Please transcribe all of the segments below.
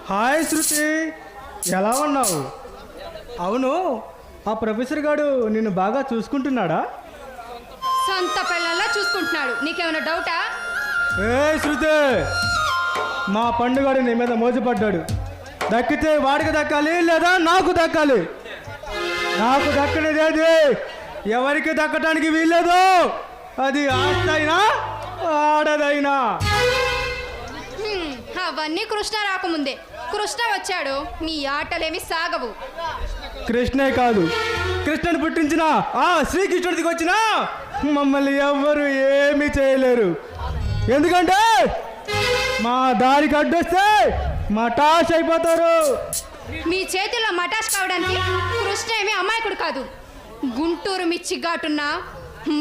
Hi శృతి, ఎలా ఉన్నావు? అవును, ఆ ప్రొఫెసర్ గారు నిన్ను బాగా చూసుకుంటున్నాడా? సొంత పిల్లల్లా చూసుకుంటున్నాడు. నీకేమైనా డౌటా? ఏ శృతి, మా పండుగాడు నీ మీద మోజుపడ్డాడు. దక్కితే వాడికి దక్కాలి, లేదా నాకు దక్కాలి. నాకు దక్కనిదేది ఎవరికి దక్కటానికి వీల్లేదు. అది ఆస్తి అయినా ఆడదైనా. అవన్నీ కృష్ణ రాకముందే. కృష్ణ వచ్చాడు, నీ ఆటలేమి సాగవు. కృష్ణే కాదు, కృష్ణను పుట్టించిన ఆ శ్రీకృష్ణుడికి వచ్చినా మమ్మల్ని ఎవ్వరు ఏమీ చేయలేరు. ఎందుకంటే మా దారికి అడ్డొస్తే మటాష్ అయిపోతారు. మీ చేతుల్లో మటాష్ కావడానికి కృష్ణ ఏమి అమాయకుడు కాదు. గుంటూరు మిర్చి ఘాటున్న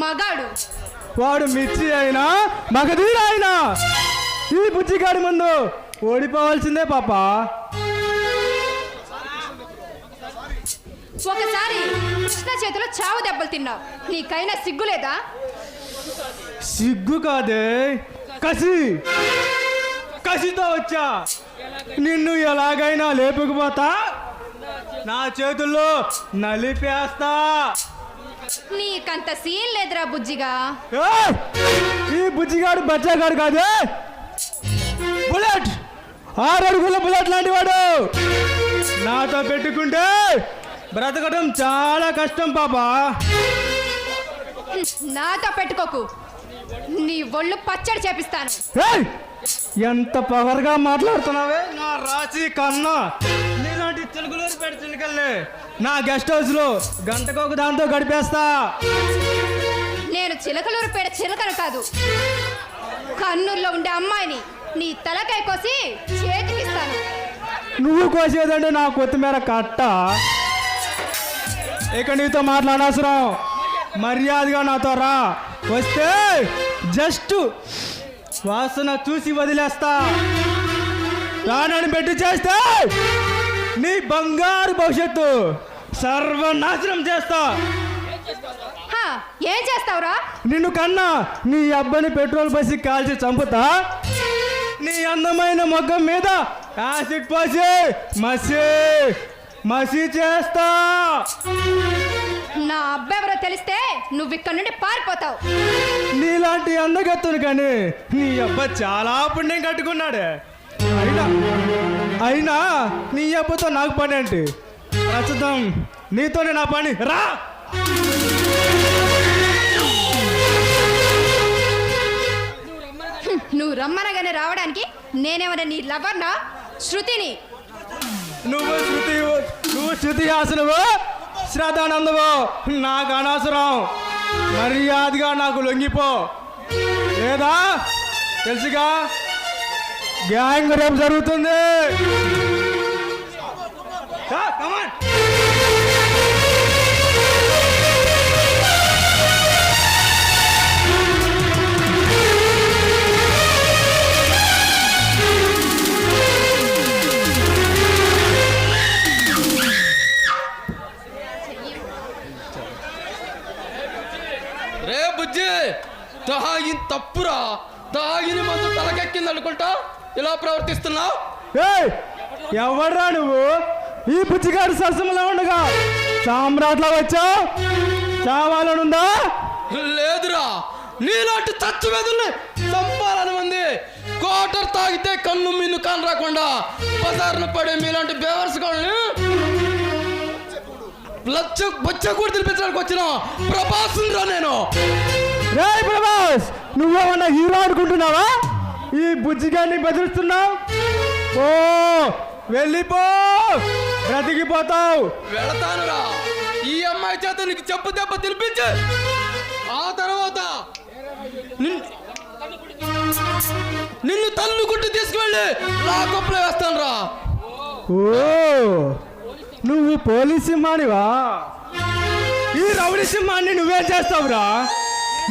మగాడు. వాడు మిర్చి అయినా మగధీర అయినా ఈ బుజ్జిగాడి ముందు ఓడిపోవాల్సిందే పాప. ఒకసారి కృష్ణ చేతిలో చావు దెబ్బలు తిన్నావు. నీకైనా సిగ్గు లేదా? సిగ్గు కాదే, కసి. కసితో వచ్చా. నిన్ను ఎలాగైనా లేపుకుపోతా, నా చేతుల్లో నలిపేస్తా. నీకంత సీన్ లేదురా బుజ్జిగా. ఈ బుజ్జిగాడు బచ్చాగాడు కాదే, బుల్లెట్. 6 అడుగుల బుల్లెట్ లాంటి వాడు. నాతో పెట్టుకుంటే బ్రతకడం చాలా కష్టం పాపా. నాతో పెట్టుకోకు, నీ ఒళ్ళు పచ్చడి చేపిస్తాను. ఎంత పవర్గా మాట్లాడుతున్నావే నా రాశి కన్నా. నీలాంటి చిలుకలూరు పెట్టి చిలుకల్ని నా గెస్ట్ హౌస్ లో గంటకొక దాంతో గడిపేస్తా. నేను చిలకలూరు పేడ చిలకను కాదు, కన్నూరులో ఉండే అమ్మాయిని. నీ తలకాయ కోసి చేతికిస్తాను. నువ్వు కోసేదంటే నా కొత్తిమీర కట్ట. ఇక నీతో మాట్లాడనవసరం. మర్యాదగా నాతో రా. వస్తే జస్ట్ వాసన చూసి వదిలేస్తా. రానని పెట్టి చేస్తే నీ బంగారు భవిష్యత్తు సర్వనాశనం చేస్తా. ఏం చేస్తావురా? నిన్ను కన్నా నీ అబ్బాయిని పెట్రోల్ పోసి కాల్చి చంపుతా. నీ అందమైన మొగ్గం మీద యాసిడ్ పోసి మసి మసి చేస్తా. నా అబ్బాయి ఎవరో తెలిస్తే నువ్వు ఇక్కడ నుండి పారిపోతావు. నీలాంటి అందగత్తును కానీ నీ అబ్బాయి చాలా పుణ్యం కట్టుకున్నాడే. అయినా నీ అబ్బతో నాకు పని ఏంటి? ప్రస్తుతం నీతోనే నా పని. రా. నువ్వు రమ్మనగానే రావడానికి నేనేమన్నా నీ లవర్నా? శృతిని. నువ్వు శృతి హాసనవు, శ్రద్ధానందవు. నాకు అనవసరం. మర్యాదగా నాకు లొంగిపో, లేదా తెలుసుగా గ్యాంగ్ రేపు జరుగుతుంది. రే బుజ్జి, తాగిన తప్పురా. తాగిన మందు తలకెక్కింది అనుకుంటా ఇలా ప్రవర్తిస్తున్నావు. ఎవడ్రా నువ్వు? ఈ బుజ్జిగాడు సరసంలో ఉండగా సామ్రాట్లా వచ్చావు. చావాలనుందా? లేదురా, నీలాంటి తచ్చు వెదుల్ని చంపాలని ఉంది. కోటర్ తాగితే కన్ను మిన్ను కాని రాకుండా బజారును పడే మీలాంటి బేవర్స్ కాళ్ళని బొచ్చ కూడా తినిపించడానికి వచ్చిన ప్రభాస్ రా నేను. రే ప్రభాస్, నువ్వేమన్నా హీరో అనుకుంటున్నావా? ఈ బుజ్జిగాన్ని బెదిరిస్తున్నావు. ఓ వెళ్ళిపో, బ్రతికిపోతావు. వెళతానురా. ఈ అమ్మాయి చేత నీకు చెప్పు దెబ్బ తినిపించి ఆ తర్వాత నిన్ను తల్లు గుడ్డు తీసుకువెళ్ళి లాకప్లో వేస్తాను రా. ఓ నువ్వు పోలీస్ సింహానివా? ఈ రౌడీ సింహాన్ని నువ్వేం చేస్తావురా?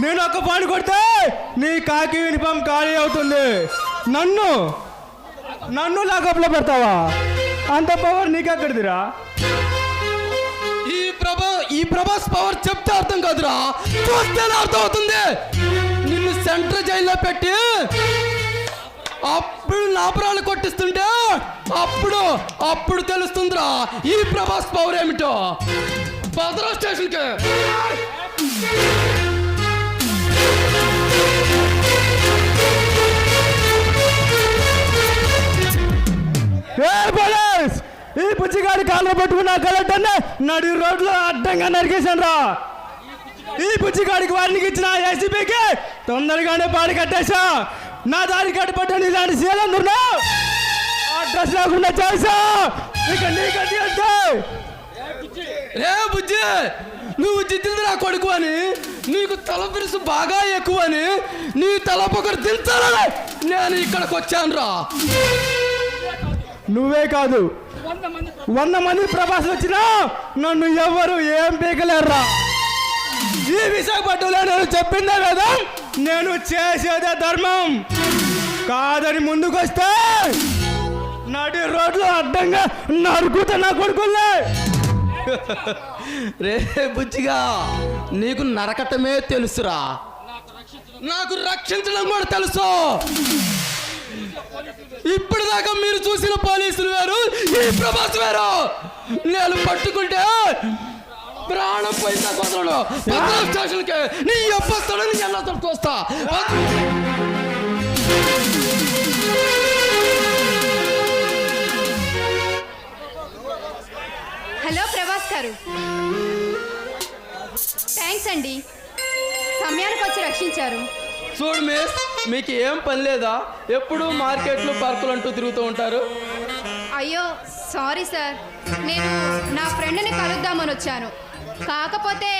నేను ఒక పాడు కొడితే నీ కాకి యూనిఫామ్ ఖాళీ అవుతుంది. నన్ను లాకప్లో పెడతావా? అంత పవర్ నీకెక్కడిదిరా? ఈ ప్రభాస్ పవర్ చెప్తే అర్థం కాదురా, చూస్తేనే అర్థం అవుతుంది. నిన్ను సెంట్రల్ జైల్లో పెట్టి అప్పుడు నా ప్రాణాలు కొట్టిస్తుంటే అప్పుడు తెలుస్తుందిరా ఈ ప్రభాస్ పవర్ ఏమిటో. పదరా స్టేషన్కి. ఏ పోలీస్, ఈ పుచ్చిగాడి కాళ్ళు పట్టుకున్న కలెక్టర్ని నడి రోడ్లో అడ్డంగా నరికేశాను రా. ఈ పుచ్చిగాడికి వారికి ఇచ్చిన ఏసీపీకి తొందరగానే పాడి కట్టేశా. నా దారి కట్టుబట్టని ఇలాంటి సీలందరూ అడ్రస్ లేకుండా చేసా. ఇక నీకది అంటే రే బుజ్జి, నువ్వు జిద్దింది నా కొడుకు అని, నీకు తల బిరుసు బాగా ఎక్కువ అని నీ తల పొగరు దించాలని నేను ఇక్కడికి వచ్చాను రా. నువ్వే కాదు 100 మంది ప్రభాస్ వచ్చినా నన్ను ఎవరు ఏం పీకలేరురా. ఈ విశాఖపట్నంలో నేను చెప్పిందే కదా, నేను చేసేదే ధర్మం కాదని ముందుకొస్తే నడి రోడ్లు అడ్డంగా నరుకుతా నా కొడుకుల్ని. రే బుజ్జిగా, నీకు నరకటమే తెలుసురా, నాకు రక్షించడం కూడా తెలుసు. ఇప్పటిదాకా మీరు చూసిన పోలీసులు వేరు, ఈ ప్రభాస్ వేరు. నేను పట్టుకుంటే ప్రాణం పోయిందా కుదరడు. స్టేషన్కి నీ అప్పస్తాడని ఎన్నతో చూస్తా. హలో ప్రభాస్ గారు, థ్యాంక్స్ అండి, సమయానికి వచ్చి రక్షించారు. చూడు మిస్, మీకు ఏం పని లేదా? ఎప్పుడు మార్కెట్లు పార్కులు అంటూ తిరుగుతూ ఉంటారు. అయ్యో సారీ సార్, నేను నా ఫ్రెండ్ని కలుద్దామని వచ్చాను, కాకపోతే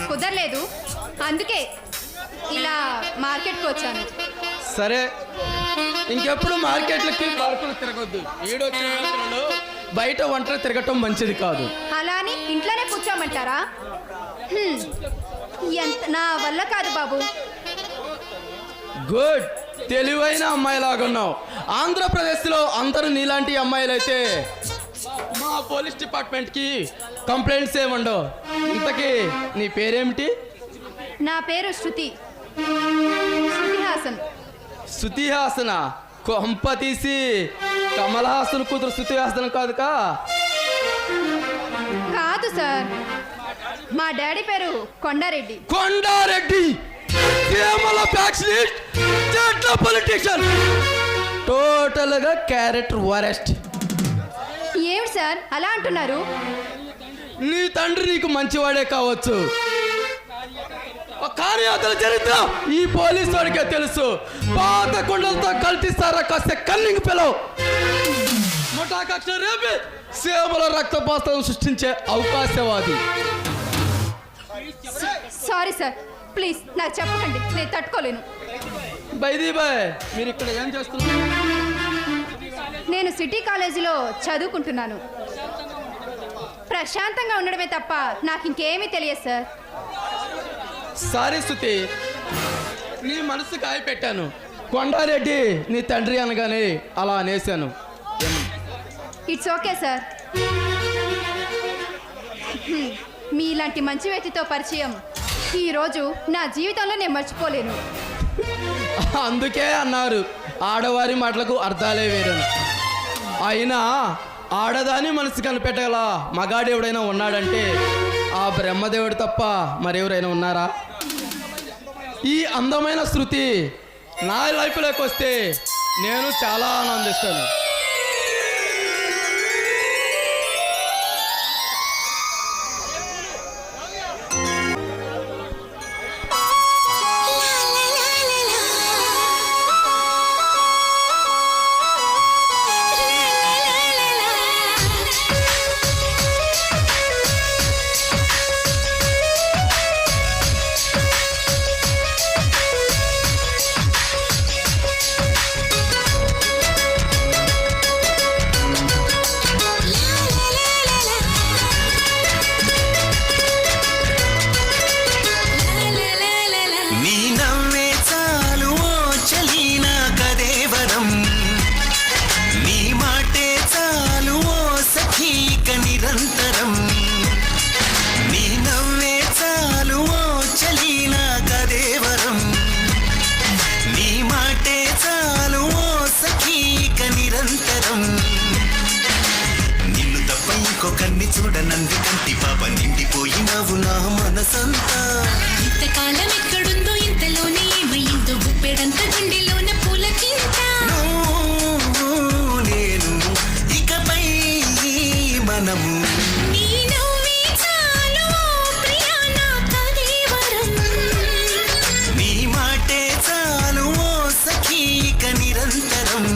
కుదరలేదు, అందుకే ఇలా మార్కెట్కి వచ్చాను. సరే, ఇంకెప్పుడు మార్కెట్లకి పార్కులు తిరగొద్దు. ఈడొచ్చిన వ్యక్తులు బయట ఒంటరి తిరగటం మంచిది కాదు. అలా అని ఇంట్లోనే కూర్చోమంటారా? ఎంత నా వల్ల కాదు బాబు. గుడ్, తెలివైన అమ్మాయిలాగున్నావు. ఆంధ్రప్రదేశ్లో అందరూ నీలాంటి అమ్మాయిలు అయితే మా పోలీస్ డిపార్ట్మెంట్కి కంప్లైంట్స్ ఏముండవు. ఇంతకీ నీ పేరేమిటి? నా పేరు శృతి హాసన్. శృతి హాసన? కొంప తీసి కమల్ హాసన్ కూతురు శృతి హాసన్ కాదుకా? కాదు సార్, మా డాడీ పేరు కొండారెడ్డి. కొండారెడ్డి పొలిటీషియన్, టోటల్ గా క్యారెక్టర్ వరెస్ట్. ఏమిటి సార్ అలా అంటున్నారు? నీ తండ్రి నీకు మంచివాడే కావచ్చు, కానీ అతని చరిత్ర ఈ పోలీసు వాడికే తెలుసు. పాత కొండలతో కల్పిస్తారా కాస్త కన్నింగ్ పిలవు. ముఠాకక్ష రేపి సేవల రక్తపాతం సృష్టించే అవకాశవాది. సారీ సార్, ప్లీజ్ నాకు చెప్పకండి, నేను తట్టుకోలేను. బైదీ బాయ్, మీరు ఇక్కడ ఏం చేస్తున్నారు? నేను సిటీ కాలేజీలో చదువుకుంటున్నాను. ప్రశాంతంగా ఉండడమే తప్ప నాకు ఇంకేమీ తెలియదు సార్. సారీ శృతి, నీ మనసు కాయ పెట్టాను. కొండారెడ్డి నీ తండ్రి అనగానే అలా అనేశాను. It's okay sir. మీ ఇలాంటి మంచి వ్యక్తితో పరిచయం ఈరోజు నా జీవితంలో నేను మర్చిపోలేను. అందుకే అన్నారు ఆడవారి మాటలకు అర్థాలే వేరని. అయినా ఆడదాని మనసు కనిపెట్టగల మగాడు ఎవడైనా ఉన్నాడంటే ఆ బ్రహ్మదేవుడు తప్ప మరెవరైనా ఉన్నారా? ఈ అందమైన శృతి నా లైఫ్లోకి వస్తే నేను చాలా ఆనందిస్తాను. కన్ని చూడనంది కంటి పాప నిండిపోయినావు నా మనసంతా. ఇంతకాలం ఎక్కడుందో ఇంతలోనే ఏమైందో గుప్పెడంత గుండెలోన పూలకింత. నువ్వు నేను ఇకపై మనము నీ నవ్వే చాలు ప్రియా నా కదేవరం. నీ మాటే చాలు ఓ సఖీ ఇక నిరంతరం.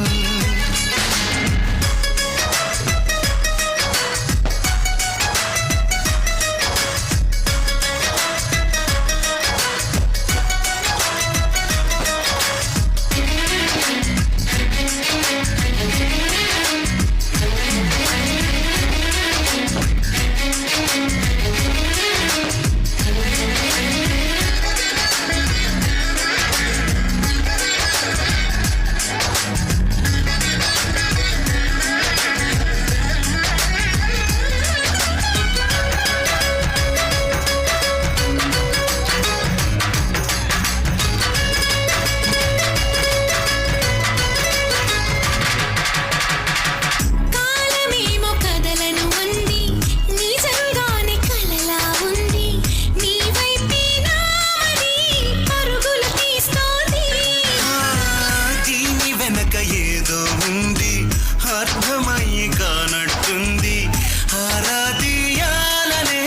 కాలమేమో కదలను అంది నిజంగానే కలలా ఉంది. నీ వైపే నామది పరుగులు తీస్తోంది. దీని వెనక ఏదో ఉంది అర్థమయ్యి కానట్టుంది. ఆరాధియాలనే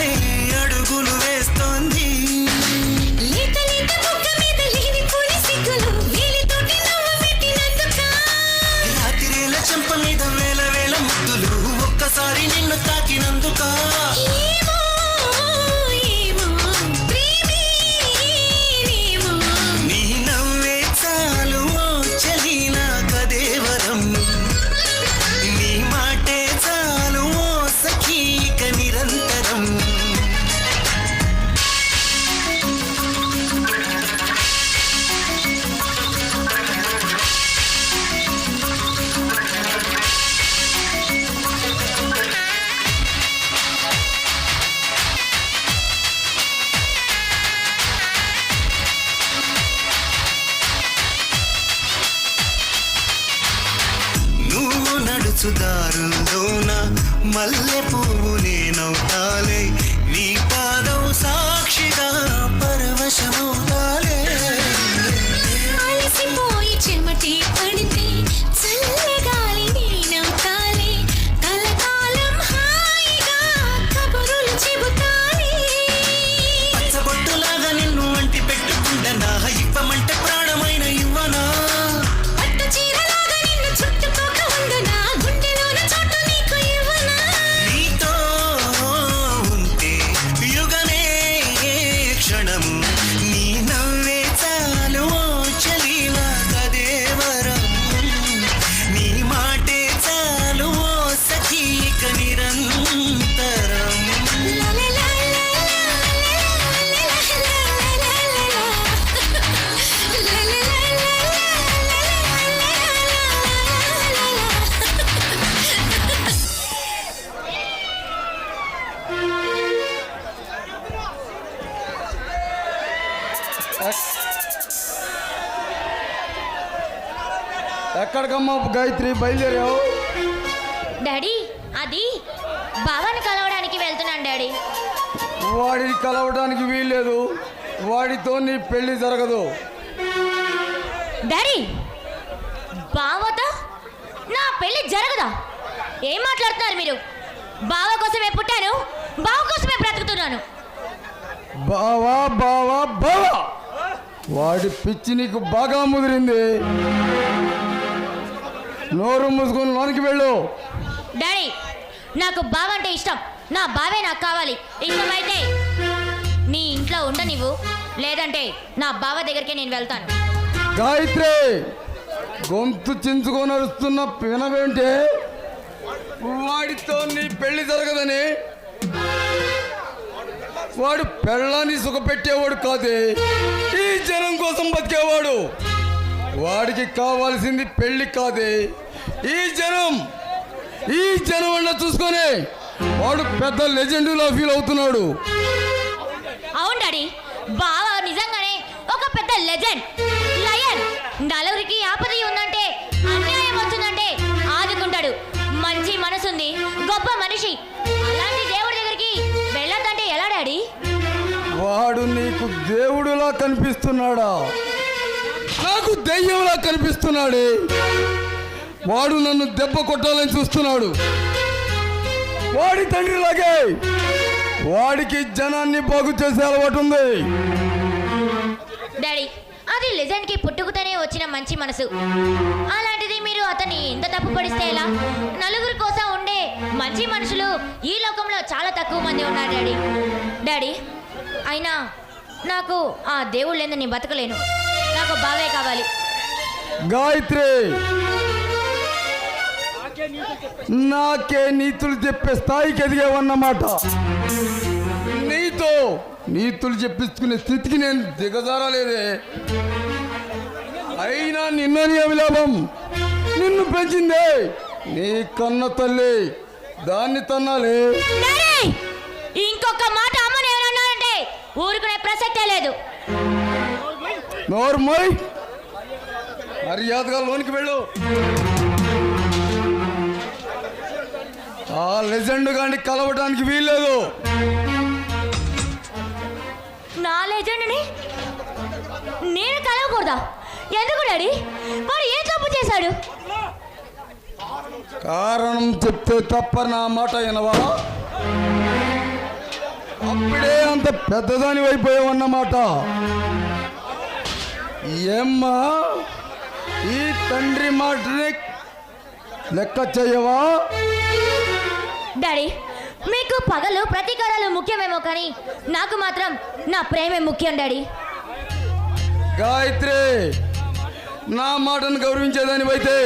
అడుగులు వేస్తోంది. లేత లేత బుగ్గ మీద లేని పూని సిగ్గులు వేలితోటి నవ్వు పెట్టినందుక. రాత్రిల చెంప మీద వేల వేల ముద్దులు ఒక్కసారి నిన్ను తాకినందుక. ఏమో ఏమో ప్రేమేనేమో. నీ నవ్వే చాలు ఓ చలి నా కదేవరం. నీ మాటే చాలు ఓ సఖీ ఇక నిరంతరం. నువ్వు నడుచుదారులోన మల్లె పువ్వు నేనవుతాలే. నీ పాదం సాక్షిగా పరవశమవుతాలే. అలసిపోయి చెమటే పడితే చల్లగాలి నేనవుతాలే. కలకాలం హాయిగా కబురులు చెబుతాలే. పచ్చబొట్టులాగా నిన్ను అంటి పెట్టుకుండనా ఇవ్వమంటే ప్రాణమైన ఇవ్వనా. పట్టు చీరలాగా నిన్ను చుట్టుకోక ఉండునా గుండెలోన చోటు నీకు ఇవ్వనా. నీతో ఉంటే యుగమే క్షణము. నీ నవ్వే చాలు ఓ చలి నా కదేవరం. నీ మాటే చాలు ఓ సఖీ ఇక నిరంతరం. ఎక్కడికమ్మా గాయత్రి బయలుదేరావు? డాడీ అది బావని కలవడానికి వెళ్తున్నాను డాడీ. వాడిని కలవడానికి వీల్లేదు. వాడితో నీ పెళ్లి జరగదు. డాడీ బావతో నా పెళ్లి జరగదా? ఏం మాట్లాడుతున్నారు మీరు? బావ కోసమే పుట్టాను, బావ కోసమే బ్రతుకుతున్నాను. బావా బావా బావా, వాడి పిచ్చి నీకు బాగా ముదిరింది. నోరు మూసుకొని లోనికి వెళ్ళు. డాడీ నాకు బావ అంటే ఇష్టం, నా బావే నాకు కావాలి. ఇష్టమైతే నీ ఇంట్లో ఉండ నీవు, లేదంటే నా బావ దగ్గరికి నేను వెళ్తాను. గాయత్రి, గొంతు చించుకొని అరుస్తున్న పినవేంటే? వాడితో నీ పెళ్లి జరగదని. వాడు పెళ్ళాన్ని సుఖపెట్టేవాడు కాదే, ఈ జనం కోసం బతికేవాడు. వాడికి కావాల్సింది పెళ్లి కాదే, ఈ జనం అన్న చూసుకొని వాడు పెద్ద లెజెండ్లా ఫీల్ అవుతున్నాడు. అవును డాడీ, బావ నిజంగానే ఒక పెద్ద లెజెండ్, లయన్. నలుగురికి ఆపద ఉందంటే, అన్యాయం వస్తుందంటే ఆదుకుంటాడు. మంచి మనసుంది, గొప్ప మనిషి. అలాంటి వాడు నీకు దేవుడులా కనిపిస్తున్నాడా? నాకు దెయ్యంలా కనిపిస్తున్నాడే. వాడు నన్ను దెబ్బ కొట్టాలని చూస్తున్నాడు. వాడి తండ్రిలాగే వాడికి జనాన్ని బాగు చేసే అలవాటు ఉంది. డాడీ, అది లెజెండ్కి పుట్టుకతోనే వచ్చిన మంచి మనసు. అలాంటిది మీరు అతన్ని ఎంత తప్పు పడిస్తే ఎలా? నలుగురి కోసం ఉండే మంచి మనుషులు ఈ లోకంలో చాలా తక్కువ మంది ఉన్నారు డాడీ. డాడీ, అయినా నాకు ఆ దేవుడు లేని నేను బతకలేను. నాకు బావే కావాలి. గాయత్రి, నాకే నీతులు చెప్పే స్థాయికి ఎదిగేవన్నమాట. నీతో నీతులు చెప్పించుకునే స్థితికి నేను దిగజారలేదే. అయినా నిన్నని అవిలాభం. నిన్ను పెంచిందే నీ కన్న తల్లి. దాన్ని తన్నాలే. డాడీ, ఇంకొక మాట అమ్మని ఏమన్నారంటే ఊరుకునే ప్రసక్తే లేదు. నోర్మై, మర్యాదగా లోనికి వెళ్ళు. ఆ లెజెండ్ గాని కలవడానికి వీల్లేదు. నా లెజెండ్ని నేను కలవకూడదా? ఎందుకు డాడీ? వాడు ఏం తప్పు చేశాడు? కారణం చెప్తే తప్ప నా మాట వినవా? అప్పుడే అంత పెద్దదాని అయిపోయావన్నమాట. ఏమ్మా, ఈ తండ్రి మాటని లెక్క చెయ్యవా? డాడీ, మీకు పగలు ప్రతీకారాలు ముఖ్యమేమో కానీ నాకు మాత్రం నా ప్రేమే ముఖ్యం డాడీ. గాయత్రి, నా మాటను గౌరవించేదానివైతే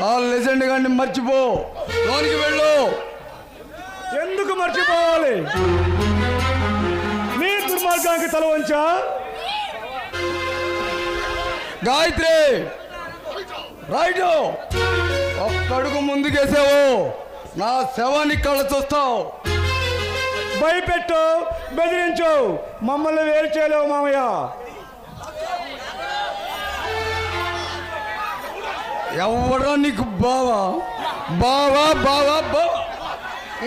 ఆ లెజెండ్ గారిని మర్చిపో. లోనికి వెళ్ళు. ఎందుకు మర్చిపోవాలి? నీ దుర్మార్గానికి తల వంచా? గాయత్రి, రైట్. ఒక్కడుగు ముందుకేసావు, నా శవాన్ని కళ్ళ చూస్తావు. భయపెట్టు, బెదిరించు, మమ్మల్ని వేరు చేయలేవు మామయ్య. ఎవడో నీకు బావా? బావా బావా బావా.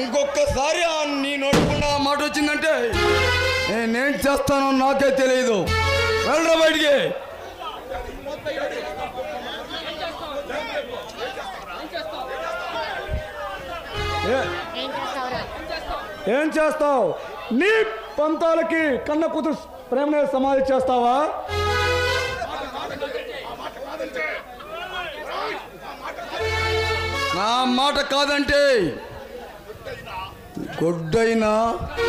ఇంకొకసారి నీ నోటుకుండా ఆ మాట వచ్చిందంటే నేనేం చేస్తానో నాకే తెలియదు. వెళ్ళరా బయటికి. ఏం చేస్తావు? నీ పంతాలకి కన్న కూతురు ప్రేమనే సమాధి చేస్తావా? నా మాట కాదంటే గొడ్డైనా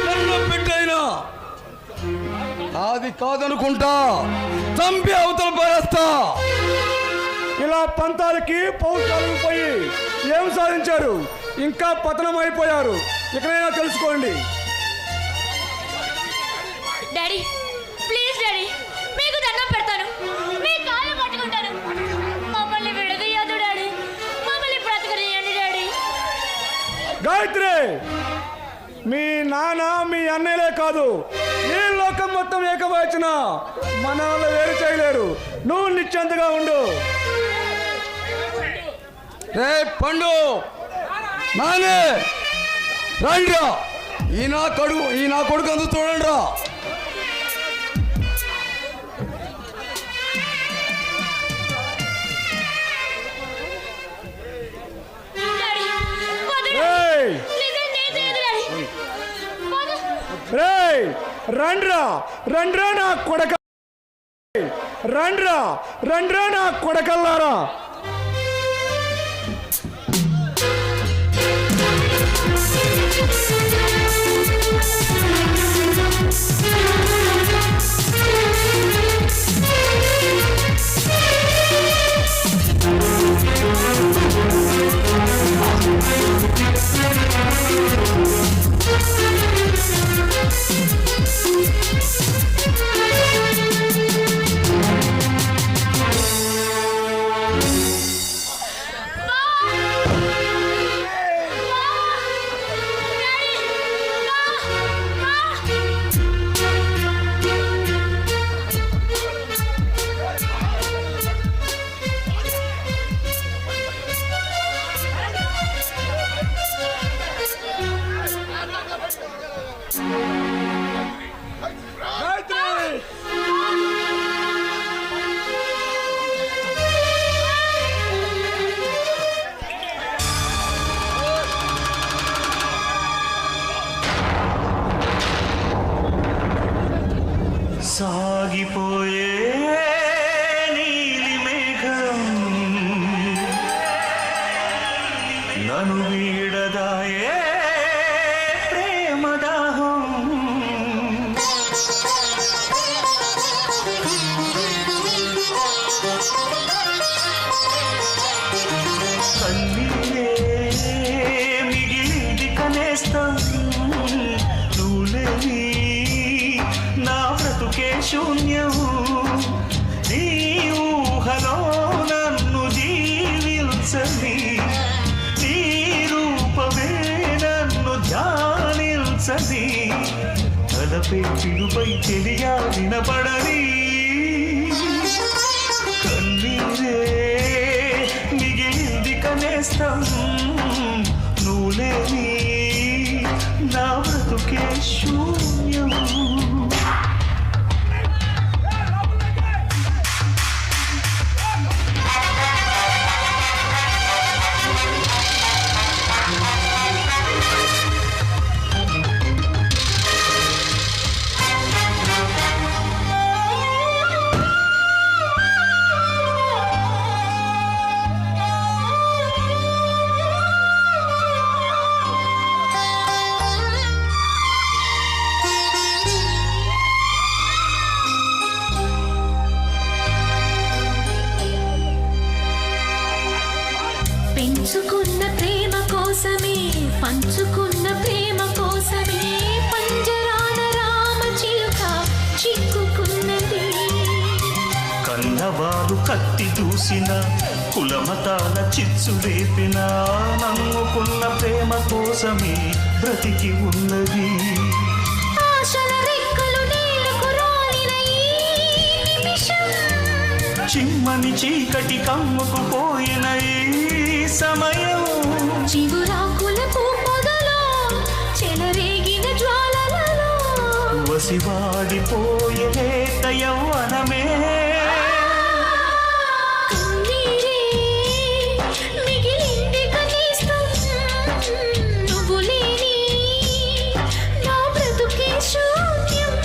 నన్ను బిడ్డైనా అది కాదనుకుంటా చంపి అవతల పారేస్తా. ఇలా పంతాలకి పౌరుషాలు పోయి ఏం సాధించారు? ఇంకా పతనం అయిపోయారు. ఇకనైనా తెలుసుకోండి. డాడీ, ప్లీజ్ డాడీ, మీకు దండం పెడతాను, మీ కాళ్ళు పట్టుకుంటాను. మమ్మల్ని విడదీయద్దు డాడీ, మమ్మల్ని బ్రతకనియండి డాడీ. గాయత్రి, మీ నాన్న మీ అన్నయ్యలే కాదు, ఈ లోకం మొత్తం ఏకవచన మన వాళ్ళు వేరు చేయలేరు. నువ్వు నిశ్చంతగా ఉండు. రే పండు, నానే రండిరా. ఈ నా కొడుకు అందు చూడండి రా. డాడీ, వదలు. రేయ్, ప్లీజ్ నేను చేయదు డాడీ. వదలు. రేయ్, రండ్రా రండ్రా నా కొడక, రండ్రా రండ్రా నా కొడకల్లారా. నను వీడదాయే ప్రేమదాహం కన్నీరే మిగిలింది కనేస్తం నువ్వులేని నా బ్రతుకే శూన్యం నీ ఊహలో నన్ను జీవించని నీ రూపమే నన్ను ధ్యానించని తలపే పిలుపై తెలియా వినపడని కన్నీరే మిగిలింది కనేస్తం నువ్వులేని నా బ్రతుకే శూన్యం పెంచుకున్న ప్రేమ కోసమే పంచుకున్న ప్రేమ కోసమే పంజరాన రామ చిలుక చిక్కుకున్నది కన్నవారు కత్తి దూసిన కులమతాల చిచ్చు రేపిన నమ్ముకున్న ప్రేమ కోసమే బ్రతికి ఉన్నది ఆశల రెక్కలు నేలకు రాలిన ఈ నిమిషం చిమ్మని చీకటి కమ్ముకుపోయిన ఈ సమయం చిగురాకులకు పొదలో చెలరేగిన జ్వాలలలో వసివాడిపోయే లేత యవ్వనమే కన్నీరే మిగిలింది కనిష్టం నువ్వు లేని నా బ్రతుకే శూన్యం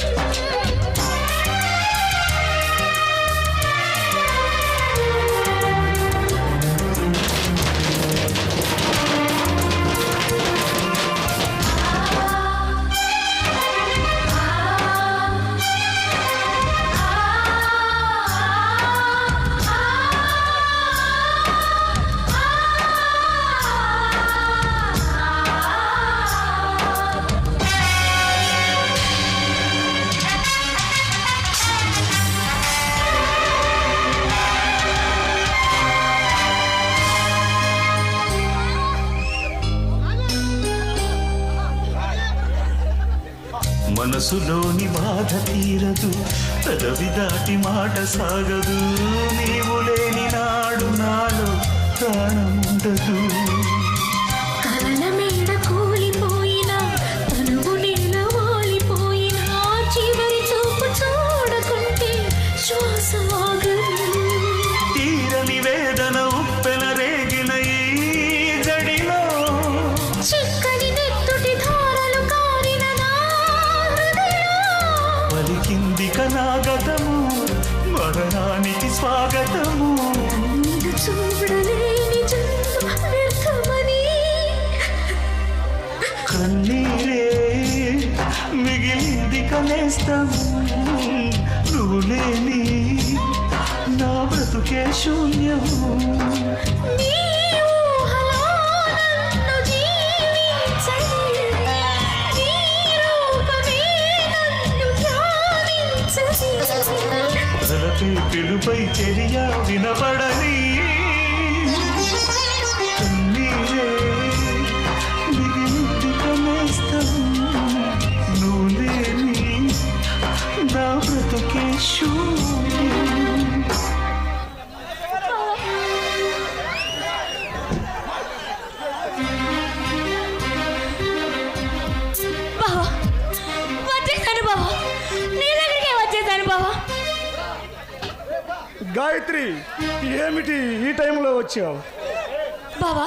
మనసులోని బాధ తీరదు పెదవి దాటి మాట సాగదు నీవు లేని నాడు నాలో ప్రాణముండదు కలల మేడ కూలిపోయినా తనువు నీళ్ళ వాలిపోయినా చివరి చూపు చూడకుంటే శ్వాస ఆగదు తీరని వేదన ఉప్పెన రేగిన ఈ జడిలో చిక్కని నెత్తుటి ధారలు కారిన నా హృదయం పలికింది కనాగతము మరణానికి స్వాగతము నిన్ను చూడలేని జన్మ వ్యర్థమని కన్నీరే మిగిలింది కనేస్తాము నువ్వు లేని నా బ్రతుకే శూన్యము నీ ఊహలో నన్ను జీవించని నీ రూపమే నన్ను ధ్యానించని తలపై పిలుపై తెలియ వినపడని కన్నీరే మిగిలింది కనేస్తాము నువ్వు లేని నా బ్రతుకే శూన్యం బావా వచ్చేసాను బావా నీ దగ్గరికే వచ్చేసాను బావా గాయత్రి ఏమిటి ఈ టైంలో వచ్చావు? బావా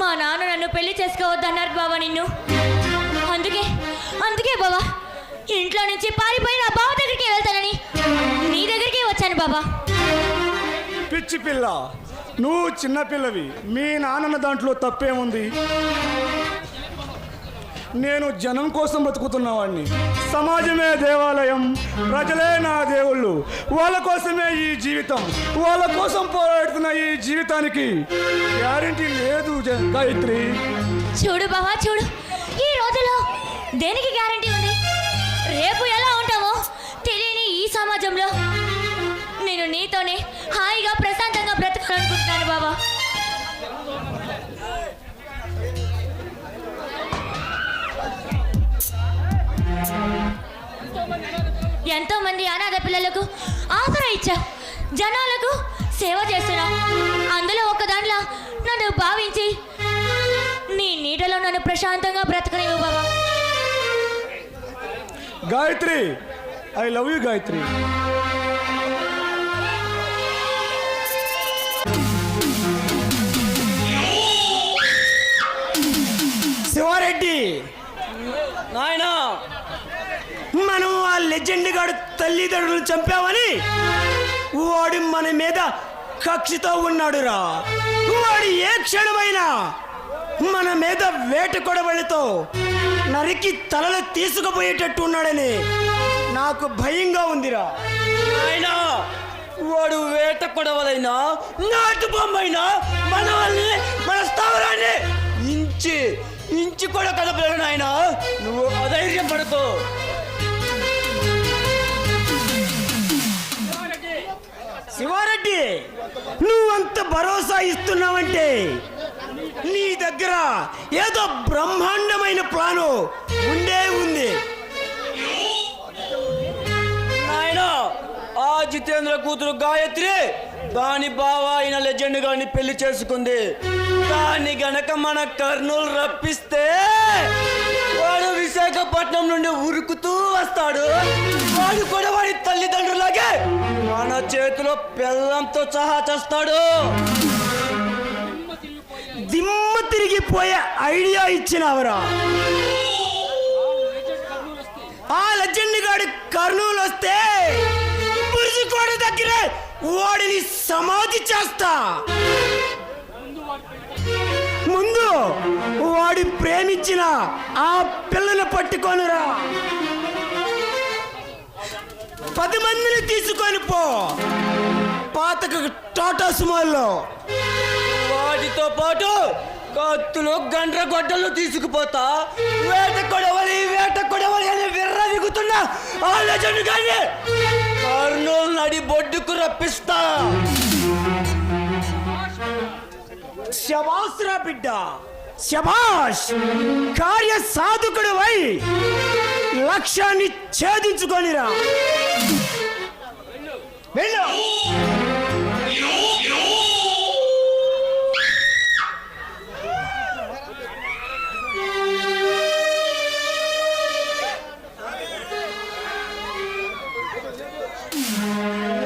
మా నాన్న నన్ను పెళ్లి చేసుకోవద్దన్నారు బావా నిన్ను అందుకే బావా ఇంట్లో నుంచి పారిపోయి నా బావ దగ్గరికి వెళ్తానని నీ దగ్గరికి వచ్చాను బావా పిచ్చి పిల్ల, నువ్వు చిన్నపిల్లవి, మీ నాన్నన్న దాంట్లో తప్పేముంది? నేను జనం కోసం బతుకుతున్నవాడిని. సమాజమే దేవాలయం, ప్రజలే నా దేవుళ్ళు. వాళ్ళ కోసమే ఈ జీవితం, వాళ్ళ కోసం పోరాడుతున్న ఈ జీవితానికి గ్యారెంటీ లేదు గాయత్రి. చూడు బావా చూడు, ఈ రోజులో దేనికి గ్యారంటీ ఉంది? రేపు ఎలా ఉంటావో తెలియని ఈ సమాజంలో నేను నీతోనే హాయిగా ప్రశాంతంగా బ్రతకాలనుకుంటున్నాను బావా. ఎంతో మంది అనాథ పిల్లలకు ఆసరా ఇచ్చావు, జనాలకు సేవ చేస్తున్నావు. అందులో ఒక దాంట్లో నన్ను భావించి నీ నీడలో నన్ను ప్రశాంతంగా బ్రతకనివ్వు బాబా. Gayatri, I love you Gayatri. Sivareddy, నాయనా, మనం ఆ లెజెండ్ గాడు తల్లిదండ్రులు చంపామని వాడు మన మీద కక్షతో ఉన్నాడురా. వాడు ఏ క్షణమైనా మన మీద వేట కొడవలితో నరికి తలలు తీసుకుపోయేటట్టు ఉన్నాడని నాకు భయంగా ఉందిరా. నాయనా, వాడు వేట కొడవలైనా నాటు బొమ్మైనా మన వాళ్ళని, మన స్థావరాన్ని ఇంచి కూడా కదపలేడు నాయన. నువ్వు అధైర్యం పడుకో. శివారెడ్డి, నువ్వంత భరోసా ఇస్తున్నావంటే నీ దగ్గర ఏదో బ్రహ్మాండమైన ప్లాను ఉంది. నాయన, ఆ జితేంద్ర కూతురు గాయత్రి దాని బావ అయిన లెజెండ్ గారిని పెళ్లి చేసుకుంది. దాన్ని గనక మన కర్నూలు రప్పిస్తే వాడు విశాఖపట్నం నుండి ఉరుకుతూ వస్తాడు. వాడు కూడా వాడి తల్లిదండ్రులాగే మన చేతిలో బెల్లంతో సహా చేస్తాడు. దిమ్మ తిరిగిపోయే ఐడియా ఇచ్చినవరా. ఆ లెజెండ్ గాడి కర్నూలు వస్తే బుర్జికోట దగ్గర వాడిని సమాధి చేస్తా. ముందు వాడి ప్రేమించిన ఆ పిల్లని పట్టుకొనిరా. 10 మందిని తీసుకొని పో పాతక టాటా సుమోల్లో. వాటితో పాటు కత్తులు, గండ్రగొడ్డలు తీసుకుపోతా. వేట కొడవలి అని విర్రవిగుతున్నా ఆ లెజెండ్ గాని కర్నూలు నడి బొడ్డుకు రప్పిస్తా. శబాష్ రా బిడ్డ, శబాష్. కార్య సాధకుడు వై లక్ష్యాన్ని ఛేదించుకొనిరా. వెళ్ళు.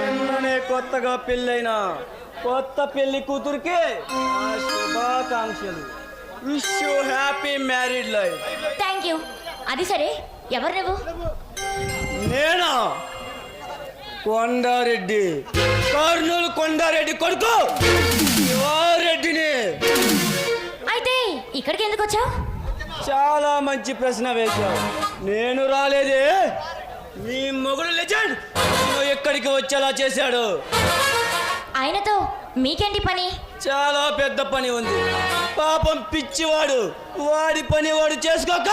నిన్ననే కొత్తగా పెళ్ళైన కొత్త పెళ్లి కూతురికి శుభాకాంక్షలు. Wish you happy married life. Thank you. అది సరే, ఎవరు నువ్వు? నేనా? కొండారెడ్డి, కర్నూలు కొండారెడ్డి కొడుకు శివారెడ్డిని. అయితే ఇక్కడికి ఎందుకు వచ్చావు? చాలా మంచి ప్రశ్న వేశావు. నేను రాలేదే, నీ మొగుడు లెజెండ్ నువ్వు ఎక్కడికి వచ్చేలా చేశాడు. ఆయనతో మీకేంటి పని? చాలా పెద్ద పని ఉంది. పాపం పిచ్చివాడు వాడి పని వాడు చేసుకోక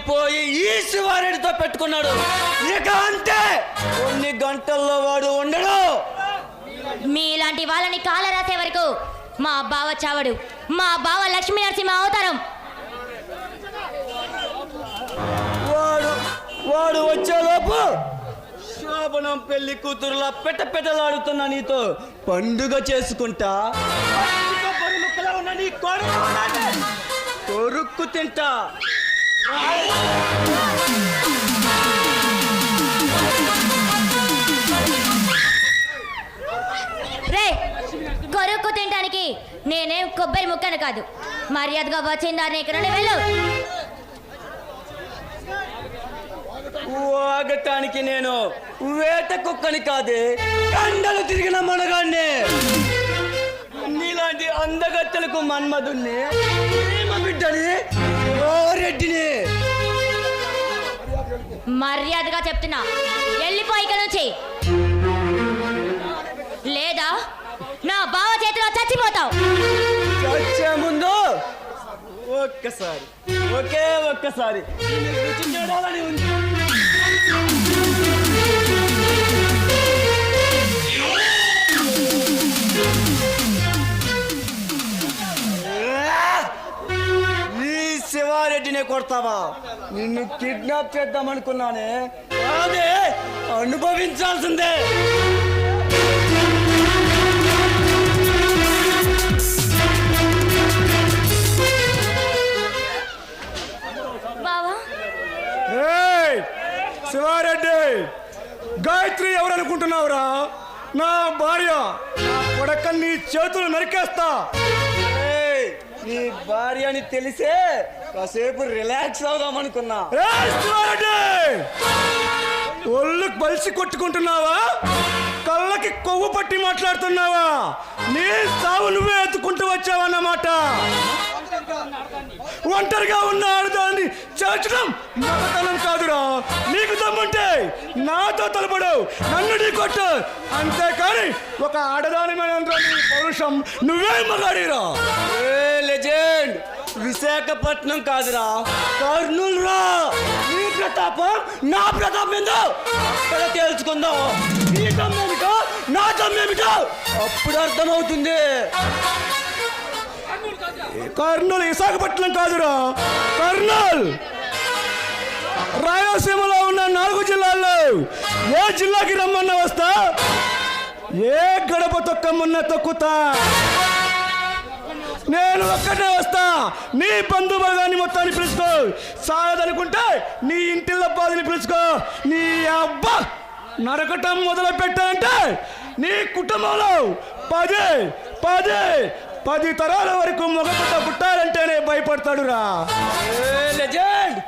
పోయి ఈ శివారెడ్డితో పెట్టుకున్నాడు. ఇక అంతే, కొన్ని గంటల్లో వాడు ఉండడు. మీలాంటి వాళ్ళని కాల రాసే వరకు మా బావ చావడు. మా బావ లక్ష్మీ నరసింహ అవతారం. వాడు వచ్చేలోపు శోభనం పెళ్లి కూతురులా పెట్టలాడుతున్నా నీతో పండుగ చేసుకుంటా. ఉన్న నీ కొరుక్కు తింటా. రే, కొరుక్కు తినడానికి నేనేం కొబ్బరి ముక్కను కాదు. మర్యాదగా వచ్చిందాన్ని ఇక్కడ నుండి వెళ్ళు. వాగటానికి నేను వేట కుక్కని కాదే, కండలు తిరిగిన మనగాన్ని. అందగత్తెలకు మన్మధుణ్ణి ప్రేమ బిడ్డని ఓ రెడ్డిని. మర్యాదగా చెప్తున్నా, వెళ్ళిపోయి ఇక్కడ నుంచి, లేదా నా బావ చేతిలో చచ్చిపోతావు. చచ్చే ముందు ఒక్కసారి, ఒకే ఒక్కసారి రుచి చూడాలని ఉంది. ఈ శివారెడ్డినే కొడతావా? నిన్ను కిడ్నాప్ చేద్దామనుకున్నానే, అదే అనుభవించాల్సిందే. బావా, ఏయ్, శివారెడ్డి, గాయత్రి ఎవరనుకుంటున్నావురా? నా భార్య. నా కొడక నీ చేతులు నరికేస్తా. ఏయ్, నీ భార్య అని తెలిసే కాసేపు రిలాక్స్ అవుదామనుకున్నా. ఏయ్, శివారెడ్డి, ఒళ్ళు బలిసి కొట్టుకుంటున్నావా? కళ్ళకి కొవ్వు పట్టి మాట్లాడుతున్నావా? నీ సావు నువ్వే ఎత్తుకుంటూ వచ్చావన్నమాట. ఒంటరిగా ఉన్న ఆడదాన్ని చేర్చడం మగతనం కాదురా. నీకు దమ్ముంటే నాతో తలపడు, నన్ను నీ కొట్టు, అంతేకాని ఒక ఆడదాని మీద పౌరుషం నువ్వే మగాడిరా. లెజెండ్, విశాఖపట్నం కాదురా, కర్నూలు రా. నీ ప్రతాపం నా ప్రతాపం ఏందో అక్కడ తేల్చుకుందాం. నీ దమ్మేమిటో నా దమ్మేమిటో అప్పుడు అర్థమవుతుంది. కర్నూలు విశాఖపట్నం కాదురా, కర్నూలు. రాయలసీమలో ఉన్న 4 జిల్లాల్లో ఏ జిల్లాకి రమ్మన్నా వస్తా, ఏ గడప తొక్కమన్నా తొక్కుతా. నేను ఒక్కటే వస్తా. నీ బంధువర్గాన్ని మొత్తాన్ని పిలుచుకో, సాగదనుకుంటే నీ ఇంటిల్ల బాధని పిలుచుకో. నీ అబ్బా నరకటం మొదలు పెట్టాలంటే నీ కుటుంబంలో 10 తరాల వరకు మగపుట్ట పుట్టాలంటేనే భయపడతాడురా. లెజెండ్,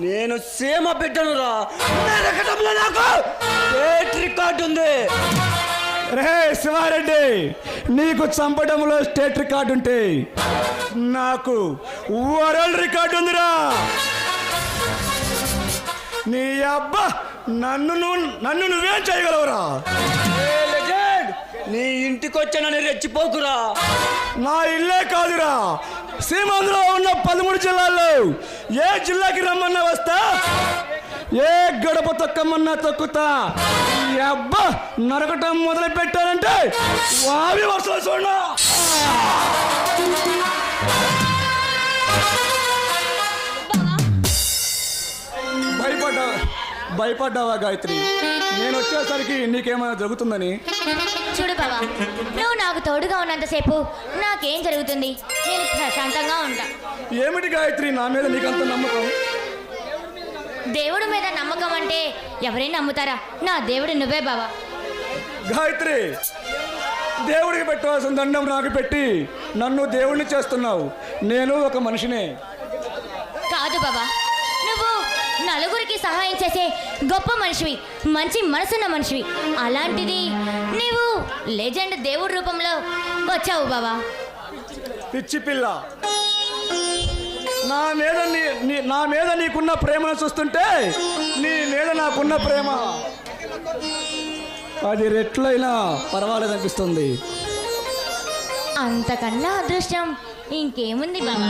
నేను సీమ బిడ్డనురా. నరకటంలో నాకు స్టేట్ రికార్డు ఉంది. రే శివారెడ్డి, నీకు చంపడంలో స్టేట్ రికార్డు ఉంటే నాకు వరల్డ్ రికార్డు ఉందిరా. నీ అబ్బా నన్ను నువ్వేం చేయగలవురా? నీ ఇంటికి వచ్చానని రెచ్చిపోకురా. నా ఇల్లే కాదురా, సీమాంధ్రలో ఉన్న 13 జిల్లాల్లో ఏ జిల్లాకి రమ్మన్నా వస్తా, ఏ గడప తొక్కమన్నా తొక్కుతా. ఈ అబ్బా నరకటం మొదలు పెట్టారంటే వావి వర్షాలు చూడ. భయపడ్డావా గాయత్రి? నేను వచ్చేసరికి నీకేమైనా జరుగుతుందని? చూడు బావా, నువ్వు నాకు తోడుగా ఉన్నంతసేపు నాకేం జరుగుతుంది? నేను ప్రశాంతంగా ఉంటా. ఏమిటి గాయత్రి నా మీద నీకంత నమ్మకం? దేవుడి మీద నమ్మకం అంటే ఎవరైనా నమ్ముతారా? నా దేవుడు నువ్వే బావా. గాయత్రి, దేవుడికి పెట్టవలసిన దండం నాకు పెట్టి నన్ను దేవుడిని చేస్తున్నావు. నేను ఒక మనిషినే. కాదు బాబా, నువ్వు నలుగురికి సహాయం చేసే గొప్ప మనిషివి, మంచి మనసున్న మనిషివి. అలాంటిది నీవు లెజెండ్ దేవుడి రూపంలో వచ్చావు బాబా. పిచ్చి పిల్ల, నా మీద నీకున్న ప్రేమను చూస్తుంటే నీ మీద నాకున్న ప్రేమ 10 రెట్లైనా పర్వాలేదనిపిస్తుంది. అంతకన్నా అదృష్టం ఇంకేముంది బాబా?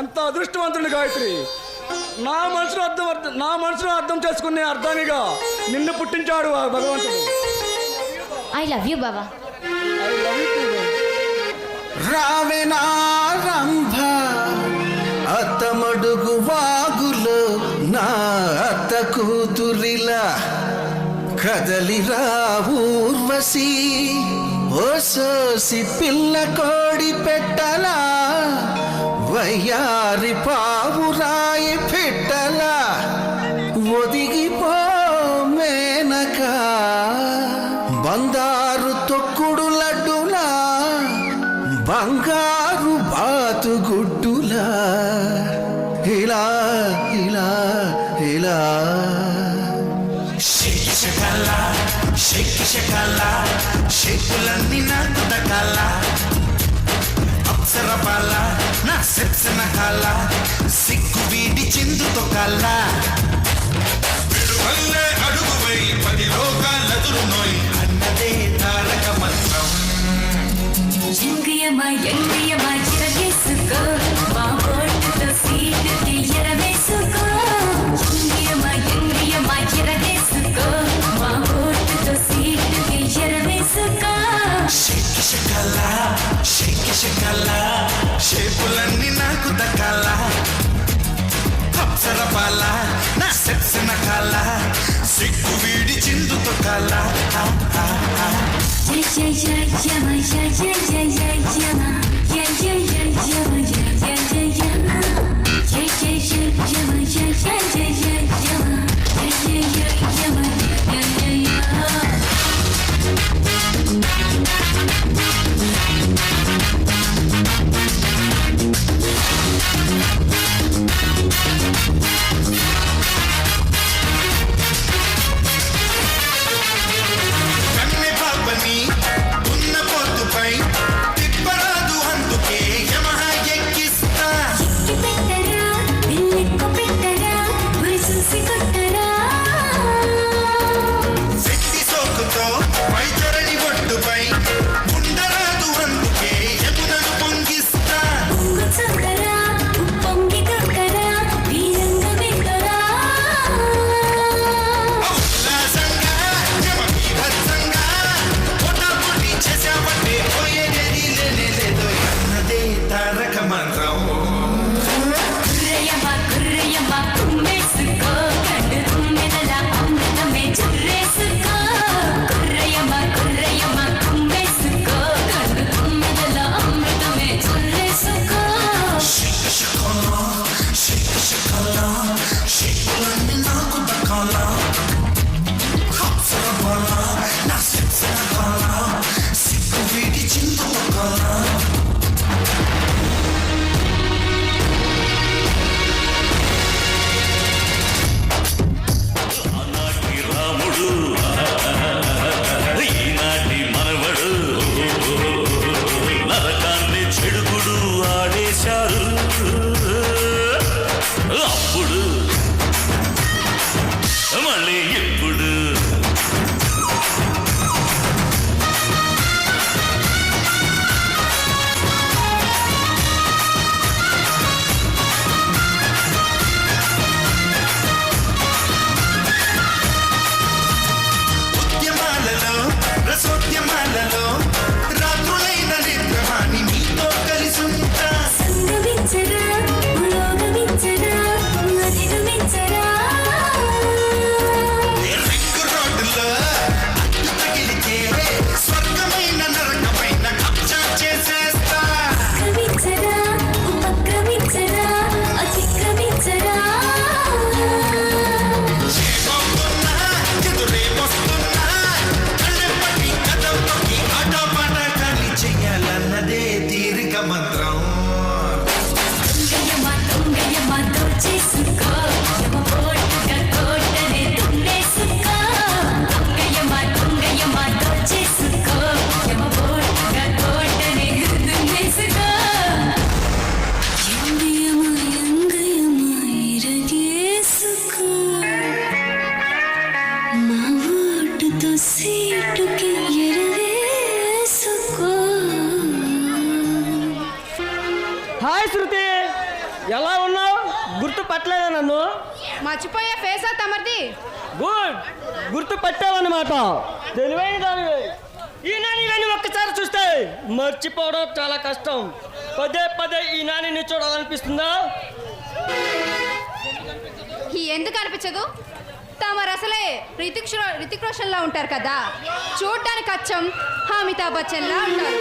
ఎంత అదృష్టవంతుడు గాయత్రి. నా మనసును అర్థం చేసుకునే అర్థానిగా నిన్ను పుట్టించాడు ఆ భగవంతుడు. ఐ లవ్ యూ బాబా. రావెనారంభ అత్తమడుగు వాగులో నా అత్త కూతురిలా కదలిరా ఊర్వశి, ఓ సోసి పిల్ల కోడి పెట్టలా, వయ్యారి పావురాయి పెట్టలా, ఒదిగిపో మేనక బంగారు తొక్కుడు లడ్డులా, బంగారు బాతుగుడ్డులా, ఇలా ఇలా ఇలా. షేకి షకాల షేకులన్నీ నాకు దకాల అప్సర బాల నా సెప్సన కాల సిగ్గు వీడి చిందుతో కాల విడువల్లే అడుగు వేయి 10 లోకాలెదురు నోయి అన్నదే తారక మంత్రం ఎంగియమా ఎంగియమా ఎరగేసుకో మా ఓటుతో సీటుకి ఎరవేసుకో ఎంగియమా ఎంగియమా ఎరగేసుకో మా ఓటుతో సీటుకి ఎరవేసుకో షేకి షకాల షేపులన్నీ నాకు దక్కాల అప్సర బాల నా సెప్సిన కాల సిగ్గు వీడి చిందుతో కాల కన్నె పాపని ఉన్న పొద్దుపై తిప్పరాదు అందుకే యమహ ఎక్కిస్తా పెట్టరా బిల్లెక్కు పెట్టరా గురి చూసి కొట్టరా శక్తి సోకుతో వైతరణి ఒడ్డుపై ఉండరాదు అందుకే యమునను పొంగిస్తా చూడరా పొంగి కొట్టరా వీరంగ పెట్టరా ఉల్లాసంగా యమ బీభత్సంగా పొటాపొటి చేసావంటే పోయేది లేనేలేదు అన్నదే తారక మంత్రం కుర్రయమ్మ కుమ్మేసుకో కళ్ళు తుమ్మెదల అమృతమే చుర్రేసుకో కుర్రయమ్మ కుమ్మేసుకో కళ్ళు తుమ్మెదల అమృతమే చుర్రేసుకో షేకులన్నీ నాకు దక్కాల అప్సర బాల నా సెప్సిన కాల సిగ్గు వీడి చిందుతో కాల ఆనాటి రాముడు ఈనాటి మనవడు నరకాన్ని చెడుగుడు ఆడేశారు అప్పుడు మళ్ళీ ఇప్పుడు ఉద్యమాలలో రసోద్యమాలలో రాత్రులైన నిద్రహాని మీతో కలిసి ఉంటా సంగమించరా ఉలోగమించరా అధిగమించరా రింగు రోడ్డులో అడ్డు తగిలితే స్వర్గమైన నరకమైన కబ్జా చేసేస్తా క్రమించరా ఉపక్రమించరా అతిక్రమించరా చేపొస్తున్నా ఎదురే వస్తున్నా కళ్ళెప్పటి కథంపటి ఆటపాట కానీ చెయ్యాలన్నదే తీరిక మంత్రం తుంగయమ్మ దోచేసుకో యమ పోటుగా కోటనే తుంగేసుకో తుంగయమ్మ దోచేసుకో యమ పోటుగా కోటనే తుంగేసుకో ఎంగయమ్మ ఇరగేసుకో మా ఓటుతో సీటుకి ఎరవేసుకో హాయ్ శృతి, ఎలా ఉన్నావు? గుర్తు పట్టలేదా నన్ను? మర్చిపోయే ఫేసా తమరిది. గుడ్, గుర్తు పట్టావన్నమాట. తెలివైన దానివి. ఈ నాని గారిని ఒక్కసారి చూస్తే మర్చిపోవడం చాలా కష్టం. పదే పదే ఈ నానిని చూడాలనిపిస్తుందా? ఎందుకు అనిపించదు? తమరు అసలే రితిక్ రోషన్ లా ఉంటారు కదా, చూడ్డానికి అచ్చం అమితాబ్ బచ్చన్ లా ఉంటారు.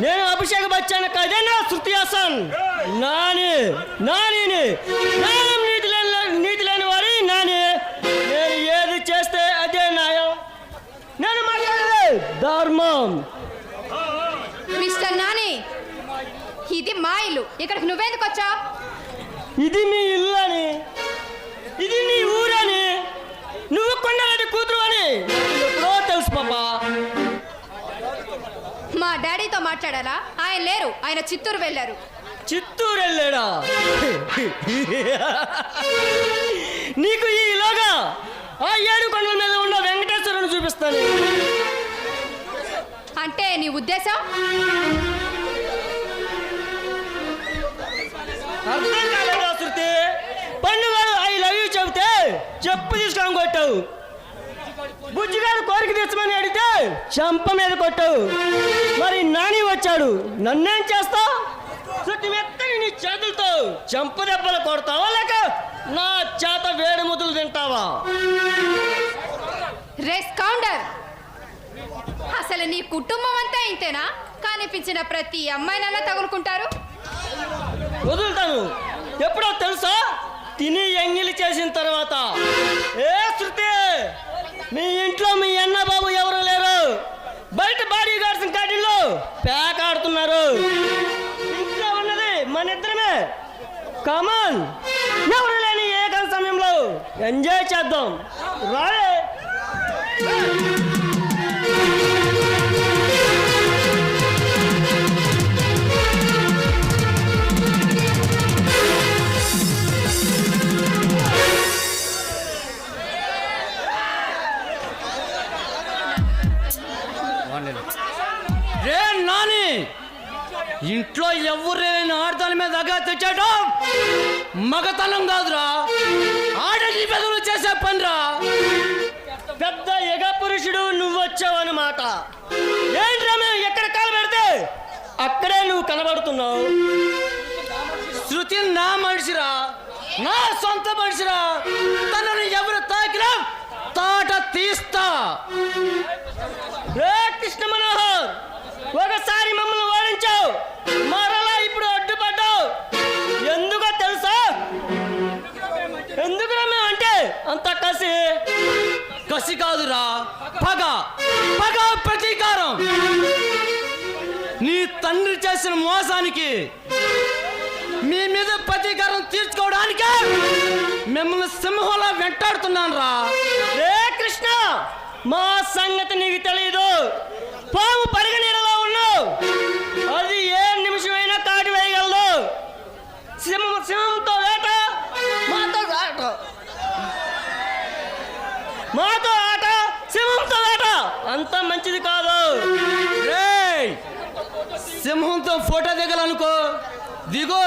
నేను అభిషేక్ బచ్చన్ కదేనా శృతి హాసన్. నానిని నీతి లేని వారి నాని. నేను ఏది చేస్తే అదే న్యాయం. నేను మాట్లాడేది ధర్మం. మిస్టర్ నాని, ఇది మా ఇల్లు, ఇక్కడికి నువ్వెందుకు వచ్చావు? ఇది మీ ఇల్లు అని, ఇది నీ ఊరని, నువ్వు కొండలాంటి కూతురు అని ఎప్పుడో తెలిసిపోయింది. డాడీతో మాట్లాడాలా? ఆయన లేరు, ఆయన చిత్తూరు వెళ్ళారు. చిత్తూరు వెళ్ళాడా? నీకు ఈలోగా ఆ 7 కొండల మీద ఉన్న వెంకటేశ్వరుని చూపిస్తాను. అంటే నీ ఉద్దేశం? అర్థం కాలేదా శృతి? పండుగ ఐ లవ్ యూ చెబితే చెప్పు తీసుకొని కొట్టావు. బుజ్జిగాడు కోరిక తెచ్చమని అడిగితే చంప మీద కొట్టావు. మరి నాని వచ్చాడు, నన్నేం చేస్తావు? శృతి మెత్తని నీ చేతులతో చంప దెబ్బలు కొడతావా లేక నా చేత వేడి ముద్దలు తింటావా? Race counter. అసలు నీ కుటుంబం అంతా ఇంతేనా? కనిపించిన ప్రతి అమ్మాయినన్నా తగులుకుంటారు. వదులుతాను. ఎప్పుడో తెలుసా? తిని ఎంగిలి చేసిన తర్వాత. ఏ శృతి, మీ ఇంట్లో మీ అన్న బాబు ఎవరు లేరు. బయట బాడీ గార్డ్స్ కాటిల్లో ప్యాక్ ఆడుతున్నారు. ఇంట్లో ఉన్నది మన ఇద్దరమే. కమాన్, ఎవరు లేని ఏకాంత సమయంలో ఎంజాయ్ చేద్దాం. రాయే. రే నాని, ఇంట్లో ఎవరైనా ఆడదాని మీద అగా తెచ్చాడు మగతనం కాదురా, ఆడని పెదవులు చేసే పనిరా. పెద్ద ఎగ పురుషుడు నువ్వు వచ్చావన్నమాట. ఏంట్రా, మేము ఎక్కడ కాలు పెడితే అక్కడే నువ్వు కనబడుతున్నావు. శృతి నా మనిషిరా, నా సొంత మనిషిరా. తనని ఎవరు తాకినా తాట తీస్తా. రే కృష్ణ మనోహర్, ఒకసారి మమ్మల్ని ఓడించావు, మరలా ఇప్పుడు అడ్డుపడ్డావు. ఎందుకో తెలుసా? ఎందుకు అంటే అంత కసి? కసి కాదురా, పగ. పగ, ప్రతీకారం. నీ తండ్రి చేసిన మోసానికి మీ మీద ప్రతీకారం తీర్చుకోవడానికి మిమ్మల్ని సింహంలా వెంటాడుతున్నాను రా. రే కృష్ణ, మా సంగతి నీకు తెలీదు. పాము పరిగ నీడలో ఉన్నావు, అది ఏ నిమిషమైనా కాటి వేయగలదు. సింహంతో వేట, మాతో ఆట. మాతో ఆట, సింహంతో వేట అంత మంచిది కాదు. రేయ్, సింహంతో ఫోటో దిగాలనుకో దిగు,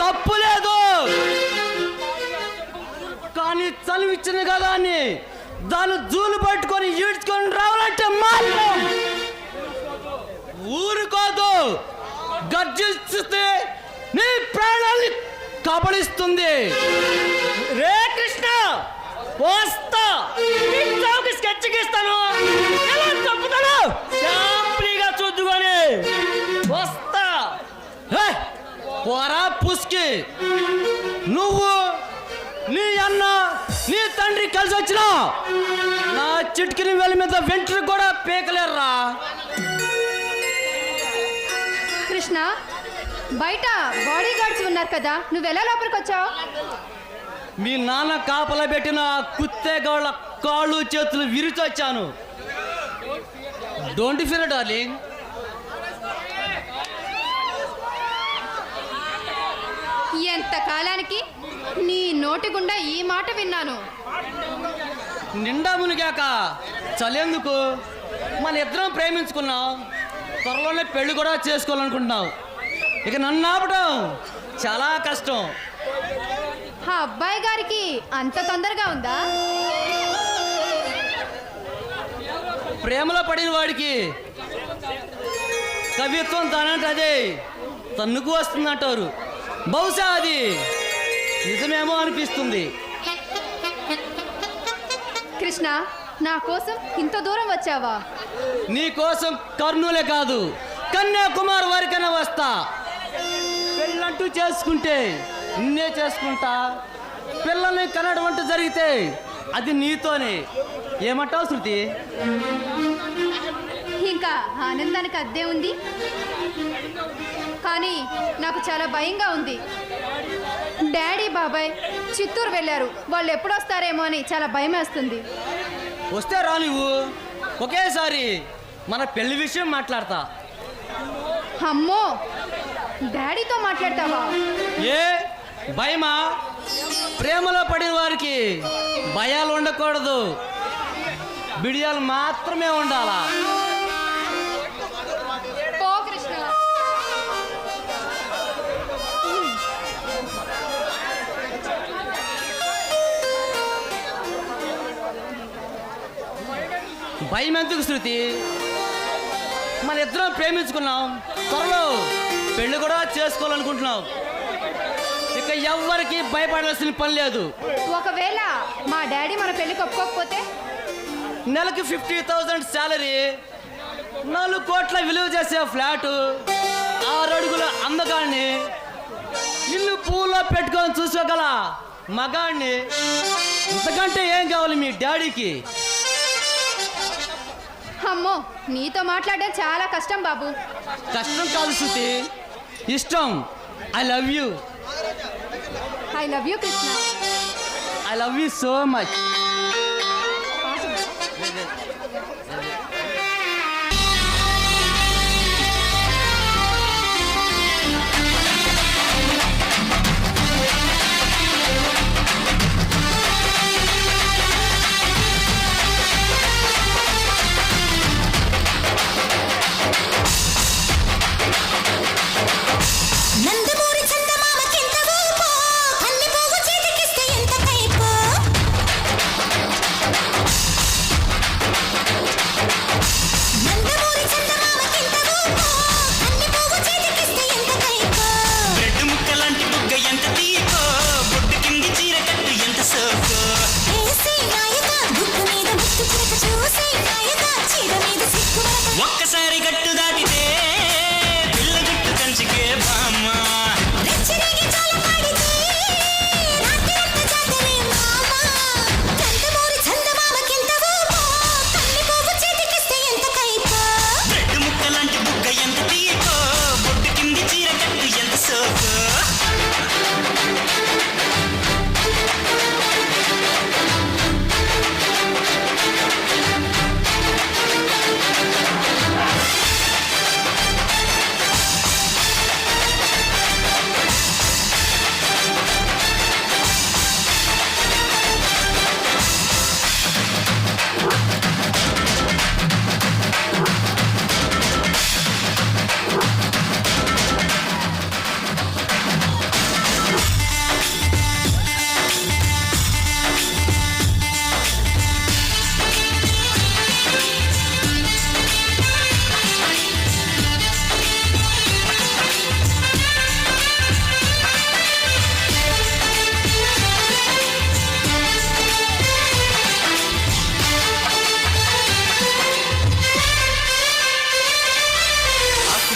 తప్పు లేదు. కానీ చలివిచ్చింది కదా అని దాన్ని జూలు పట్టుకొని ఈడ్చుకొని రావాలంటే మాత్రం ఊరుకోదు. గర్జిస్తే నీ ప్రాణాన్ని కబళిస్తుంది. రే కృష్ణ, వస్తా. స్కెచ్ గీస్తాను, ఎలా చంపుతాను శాంపుల్గా చూద్దుకొని వస్తా. పోరా పుస్కి, నువ్వు నీ అన్న నీ తండ్రి కలిసి వచ్చినా నా చిటికిన వేల మీద వెంట్రుక కూడా పీకలేరురా. కృష్ణ, బయట బాడీ గార్డ్స్ ఉన్నారు కదా, నువ్వెలా లోపలికి వచ్చావు? మీ నాన్న కాపలా పెట్టిన కుత్తేగాళ్ళ కాళ్ళు చేతులు విరిచి వచ్చాను. Don't feel darling. ఎంత కాలానికి నీ నోటి గుండా ఈ మాట విన్నాను. నిండా మునిగాక చలేందుకు? మన ఇద్దరం ప్రేమించుకున్నాం, త్వరలోనే పెళ్లి కూడా చేసుకోవాలనుకుంటున్నాం. ఇక నన్ను ఆపడం చాలా కష్టం. ఆ అబ్బాయి గారికి అంత తొందరగా ఉందా? ప్రేమలో పడిన వాడికి కవిత్వం తనంటే అదే తన్నుకు వస్తుందంటారు. బహుశా అది నిజమేమో అనిపిస్తుంది. కృష్ణ, నా కోసం ఇంత దూరం వచ్చావా? నీ కోసం కర్నూలే కాదు, కన్యాకుమారి వరకైనా వస్తా. పెళ్ళంటూ చేసుకుంటే నిన్నే చేసుకుంటా. పిల్లల్ని కనడం అంటూ జరిగితే అది నీతోనే. ఏమంటావు శృతి? ఇంకా ఆనందానికి అద్దే ఉంది, కానీ నాకు చాలా భయంగా ఉంది. డాడీ బాబాయ్ చిత్తూరు వెళ్ళారు, వాళ్ళు ఎప్పుడు వస్తారేమో అని చాలా భయం వేస్తుంది. వస్తే రా, నువ్వు ఒకేసారి మన పెళ్లి విషయం మాట్లాడతా. అమ్మో డాడీతో మాట్లాడతావా? ఏ భయమా? ప్రేమలో పడిన వారికి భయాలు ఉండకూడదు, బిడియాలు మాత్రమే ఉండాలా. పో కృష్ణ. భయం ఎందుకు శృతి? మన ఇద్దరం ప్రేమించుకున్నాం, త్వరలో పెళ్లి కూడా చేసుకోవాలనుకుంటున్నాం. ఇక ఎవ్వరికి భయపడాల్సిన పని లేదు. ఒకవేళ మా డాడీ మన పెళ్లికి ఒప్పుకోకపోతే? నెలకి 50,000 శాలరీ, 4 కోట్ల విలువ చేసే ఫ్లాటు, 6 అడుగుల అందగాన్ని, ఇల్లు పూల్లో పెట్టుకొని చూసుకోగల మగాడిని, ఇంతకంటే ఏం కావాలి మీ డాడీకి? అమ్మో నీతో మాట్లాడడం చాలా కష్టం బాబు. కష్టం కాదు శృతి, ఇష్టం. I love you. I love you Krishna. I love you so much. Nandamuri చందమామకెంత ఊపో, కన్నె పువ్వు చేతికిస్తే ఎంత కైపో. నందమూరి చందమామకెంత ఊపో, కన్నె పువ్వు చేతికిస్తే ఎంత కైపో. బ్రెడ్ ముక్కలాంటి బుగ్గ ఎంత తీపో, బొట్టు కింది చీర కట్టు ఎంత సోకో. ఏసే నాయక బుగ్గ మీద ముత్తు చిరక చూసే నాయక చీర మీద సిగ్గు మరక. ఒక్కసారి గట్టు దాటితే పిల్ల గుట్టు కంచికే బామ్మ. రెచ్చిరేగి చాలు పాడితే రాత్రిరంతా జాతరే మామ. నందమూరి చందమామకెంత ఊపో, కన్నె పువ్వు చేతికిస్తే ఎంత కైపో. బ్రెడ్ ముక్కలాంటి బుగ్గ ఎంత తీపో, బొట్టు కింది చీర కట్టు ఎంత సోకో.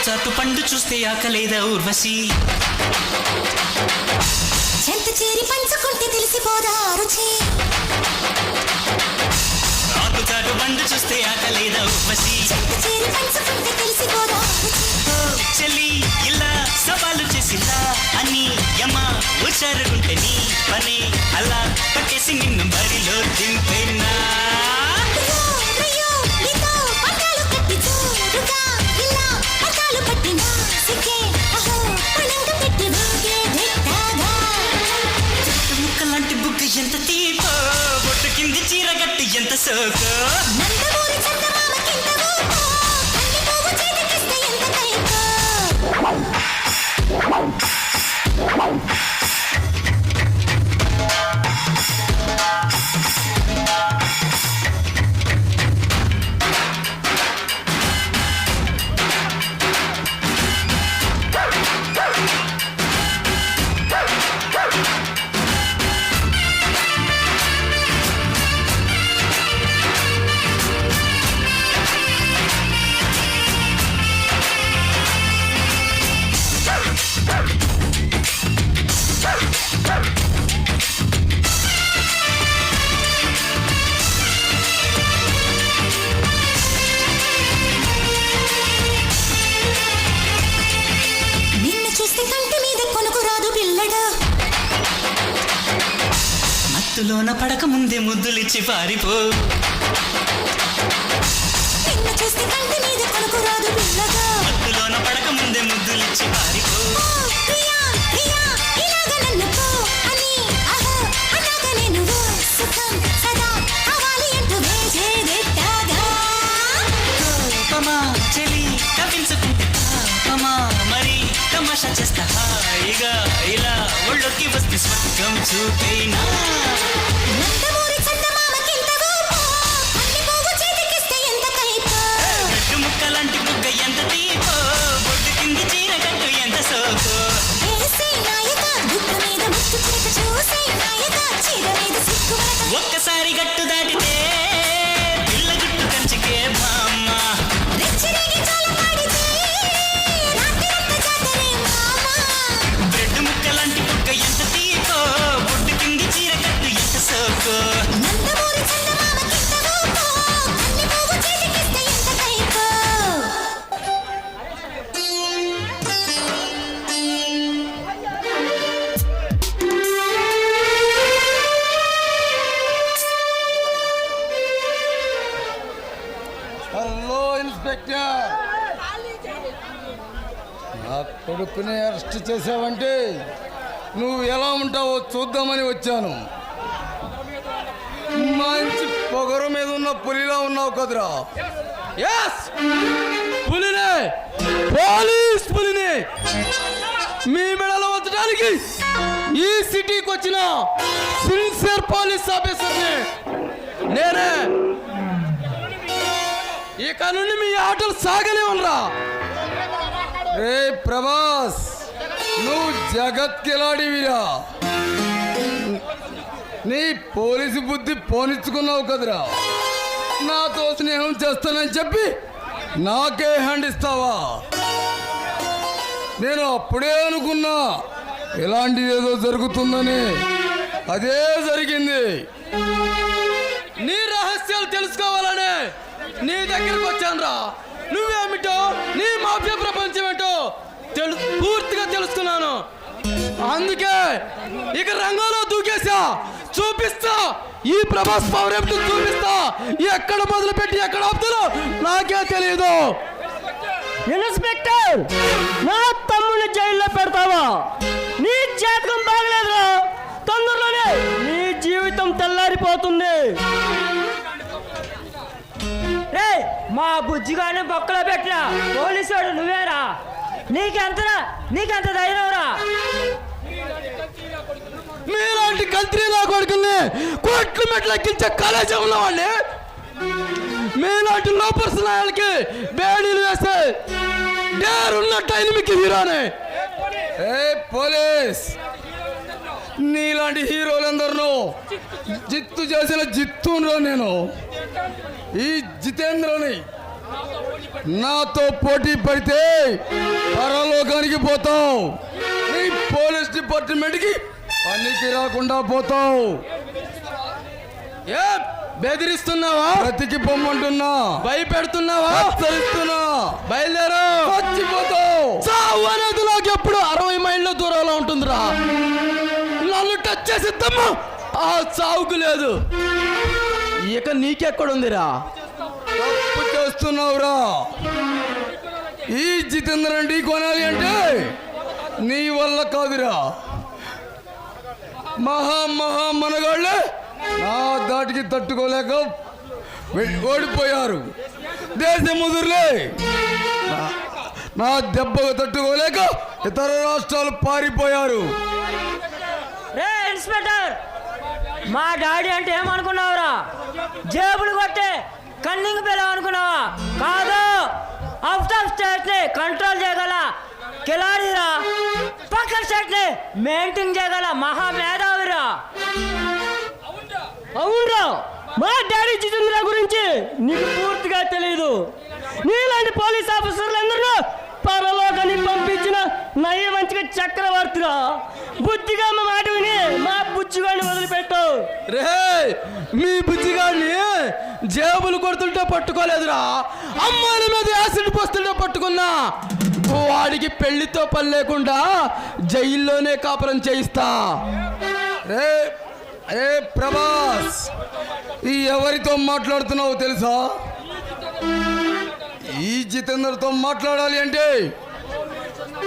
చాటు పండు చూస్తే ఆకలేదా ఊర్వశి? చెంత చేరి పంచుకుంటే తెలిసిపోదా రుచి. ఆకు చాటు పండు చూస్తే ఆకలేదా ఊర్వశి? చెంత చేరి పంచుకుంటే తెలిసిపోదా రుచి. ఓ చెల్లి ఇలా సవాలు చేసిందా అని యమ హుషారుగుంటే నీ పని అలా పట్టేసి నిన్ను బరిలో దింపేనా. అయ్యో, అయ్యో, నీతో పట్టాలు కట్టి జోరుగా ఇలా పట్టాలు పట్టినా సిక్కే అహో పనంగా పెట్టి ఊగే దిట్టాగా. చెట్టు ముక్కలాంటి బుగ్గ ఎంత తీపో, బొట్టు కింది చీర గట్టి ఎంత సోకో. నందమూరి చందమామకెంత ఊపో, కన్నె పువ్వు చేతికిస్తే ఎంత కైపో. మత్తులోన పడక ముందే ముద్దులిచ్చి పారిపో. నిన్ను చూస్తే కంటి మీద కొనుకు రాదు పిల్లగా. మత్తులోన వచ్చి పారిపో. ఓ ప్రియా ప్రియా ఇలాగ నన్ను పో అని అహో అన్నాక నేను ఓ సుఖం సదా కావాలి అంటూ వేజేదెట్టాగా. కోపమా చెలి కవించుకుంటే పాపమా మరి తమాషా చేస్తా హాయిగా ఇలా ఒళ్ళొకి వస్తే స్వర్గం చూపైనా. నందమూరి చందమామకింత ఊపో అన్ని పువ్వు చేతికిస్తే ఎంత కైపో. గట్టు ముక్కలాంటి బుగ్గ ఎంత తీపో బొడ్డు కింది చీర కట్టు ఎంత సోకో. ఏసే నాయక బుక్క మీద ముత్తు చిలక చూసే నాయక చీర మీద సిగ్గుమరక. ఒక్కసారి గట్టు దాటితే పిల్ల గుట్టు కంచికే బామ్మ. రెచ్చిరేగి చాల పాడితే రాత్రిరంతా జాతరే మామా. బ్రెడ్ ముక్కలాంటి బుగ్గ ఎంత తీపో బొడ్డు కింది చీర కట్టు ఎంత సోకో. నందమూరి చందమామకింత ఊపో అన్ని పువ్వు చేతికిస్తే ఎంత కైపో. హలో ఇన్స్పెక్టర్, నా కొడుకుని అరెస్ట్ చేసావంటే నువ్వు ఎలా ఉంటావో చూద్దామని వచ్చాను. మంచి పొగరు మీద ఉన్న పులిలా ఉన్నావు కదరా. ఎస్, పులినే, పోలీస్ పులిని. మీ మెడలో వచ్చడానికి ఈ సిటీకి వచ్చిన సిన్సియర్ పోలీస్ ఆఫీసర్ని నేనే. ఇక నుండి మీ ఆటలు సాగనే ఉండరా. రే ప్రభాస్, నువ్వు జగత్ కిలాడివిరా. నీ పోలీసు బుద్ధి పోనిచ్చుకున్నావు కదరా. నాతో స్నేహం చేస్తానని చెప్పి నాకే హ్యాండ్ ఇస్తావా? నేను అప్పుడే అనుకున్నా ఇలాంటిది ఏదో జరుగుతుందని. అదే జరిగింది. నీ రహస్యాలు తెలుసుకోవాలనే నీ దగ్గరకు వచ్చానురా. నువ్వేమిటో నీ మాఫియా ప్రపంచం ఏంటో పూర్తిగా తెలుసుకున్నాను. అందుకే ఇక రంగంలో దూకేసా. చూపిస్తా ఈ ప్రభాస్ పవర్ ఏమిటో చూపిస్తా. ఎక్కడ మొదలుపెట్టి ఎక్కడ ఆపుతారో నాకే తెలియదు. ఇన్స్పెక్టర్, నా తమ్ముని జైల్లో పెడతావా? నీ జాతకం బాగలేదురా. తొందరలోనే నీ జీవితం తెల్లారిపోతుంది. రే, మా బుజ్జిగానే బొక్కలో పెట్టిన పోలీసుడు నువ్వేరా? నీకెంత ధైర్యంరా? మీలాంటి కంత్రి నా కొడుకుల్ని కోట్లు మెట్లు ఎక్కించే కాలేజీ ఉన్నవాడిని మీలాంటి లోపర్సనాలకి బేడీలు వేస్తే డేరున్నట్టు ఆయన మీకు హీరోనే. ఏ పోలీస్, నీలాంటి హీరోలందరూ జిత్తు చేసిన జిత్తులో నేను ఈ జితేంద్రని. నాతో పోటీ పడితే పరలోకానికి పోతావు. ఈ పోలీస్ డిపార్ట్మెంట్కి పనికి రాకుండా పోతావు. ఏ బెదిరిస్తున్నావా? బ్రతికి పొమ్మంటున్నా. భయపెడుతున్నావా? హెచ్చరిస్తున్నా. బయలుదేరు, చచ్చిపోతావు. చావు అనేది నాకు ఎప్పుడు 60 మైళ్ళ దూరంలో ఉంటుందిరా. నన్ను టచ్ చేసి తమ్ము ఆ చావుకు లేదు. ఇక నీకెక్కడుందిరా? తప్పు చేస్తున్నావురా. ఈ జితేంద్ర ఢీ కొనాలి అంటే నీ వల్ల కాదురా. మహా మనగాళ్ళే నా దాటికి తట్టుకోలేక ఓడిపోయారు. దేశ ముదురులే నా దెబ్బకు తట్టుకోలేక ఇతర రాష్ట్రాలు పారిపోయారు. రే ఇన్స్పెక్టర్, మా డాడీ అంటే ఏమనుకున్నావురా? జేబులు కొట్టే కన్నింగ్ పిల్ల అనుకున్నావా? కాదు, అవుట్ ఆఫ్ స్టేట్ ని కంట్రోల్ చేయగల కిలాడీరా. పక్క స్టేట్ ని మెయింటైన్ చేయగల మహా మేధావిరా. అవునరా, మా డాడీ జితేంద్ర గురించి నీకు పూర్తిగా తెలియదు. నీలాంటి పోలీస్ ఆఫీసర్లందరూ పరలోకాన్ని పంపించిన నయవంచిక చక్రవర్తిరా. బుద్ధిగా మా మాట విని మా బుజ్జిగాడిని వదిలిపెట్టు. రే, మీ బుజ్జిగాడిని జేబులు కొడుతుంటే పట్టుకోలేదురా. అమ్మాయిల మీద యాసిడ్ పోస్తుంటే పట్టుకున్నా. వాడికి పెళ్లితో పని లేకుండా జైల్లోనే కాపురం చేయిస్తా. రే ఏ ప్రభాస్, ఈ ఎవరితో మాట్లాడుతున్నావు తెలుసా? ఈ జితేంద్రతో మాట్లాడాలి అంటే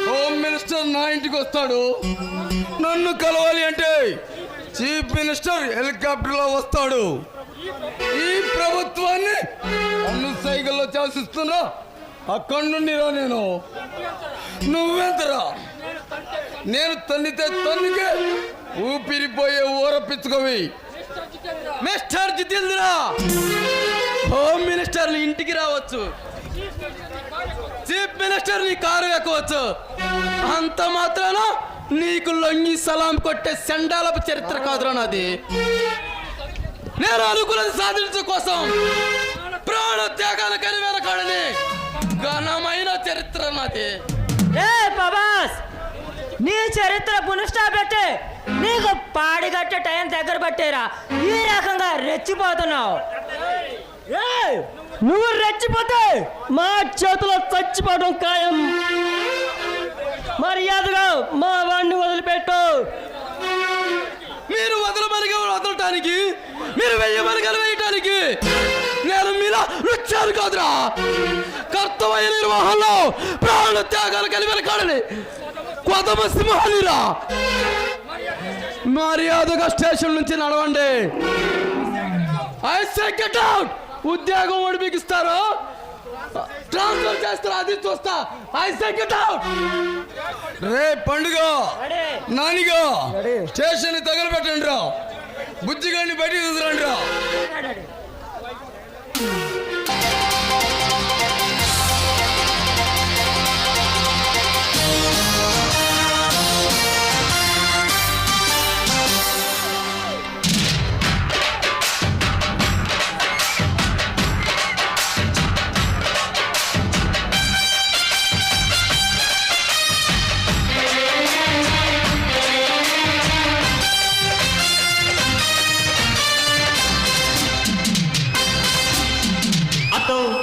హోమ్ మినిస్టర్ నా ఇంటికి వస్తాడు. నన్ను కలవాలి అంటే చీఫ్ మినిస్టర్ హెలికాప్టర్లో వస్తాడు. ఈ ప్రభుత్వాన్ని అన్ని సైకిల్లో శాసిస్తున్నా అక్కడి నుండి రా. నువ్వెంతరా? నేను తన్నితే తన్నికే ఊపిరిపోయే ఊరపించుకోవి. మిస్టర్ జితేంద్ర, హోమ్ మినిస్టర్ నీ ఇంటికి రావచ్చు, చీఫ్ మినిస్టర్ నీ కారు ఎక్కవచ్చు. అంత మాత్రాన నీకు లొంగి సలాం కొట్టే సెండాలపు చరిత్ర కాదురా నాది. నేను అనుకున్నది సాధించడం కోసం ప్రాణ త్యాగాల వెనకాడని ఘనమైన చరిత్ర నాది. ఏ ప్రభాస్, నీ చరిత్ర పునఃస్థా పెట్టే నీకు పాడిగట్టే టైం దగ్గర పట్టేరా ఈ రకంగా రెచ్చిపోతున్నావు. నువ్వు రెచ్చిపోతే మా చేతిలో చచ్చిపోవడం ఖాయం. మర్యాదగా మా వాడిని వదిలిపెట్టు. మీరు వదలటానికి, మీరు వెయ్యమనగలు వేయటానికి నేను మీలా నృత్యాలు కాదురా. కర్తవ్య నిర్వహణలో ప్రాణ త్యాగాలు వెనకాడని కొదమ సింహాలిరా. మర్యాదగా స్టేషన్ నుంచి నడవండి. I say get out. ఉద్యోగం ఓడిపిస్తారు, ట్రాన్స్ఫర్ చేస్తారు, అది చూస్తా. I say get out. రే పండుగ నానిగా స్టేషన్ తగలబెట్టండి రా. బుజ్జిగాడిని బయటికి తీసుకురండి రా.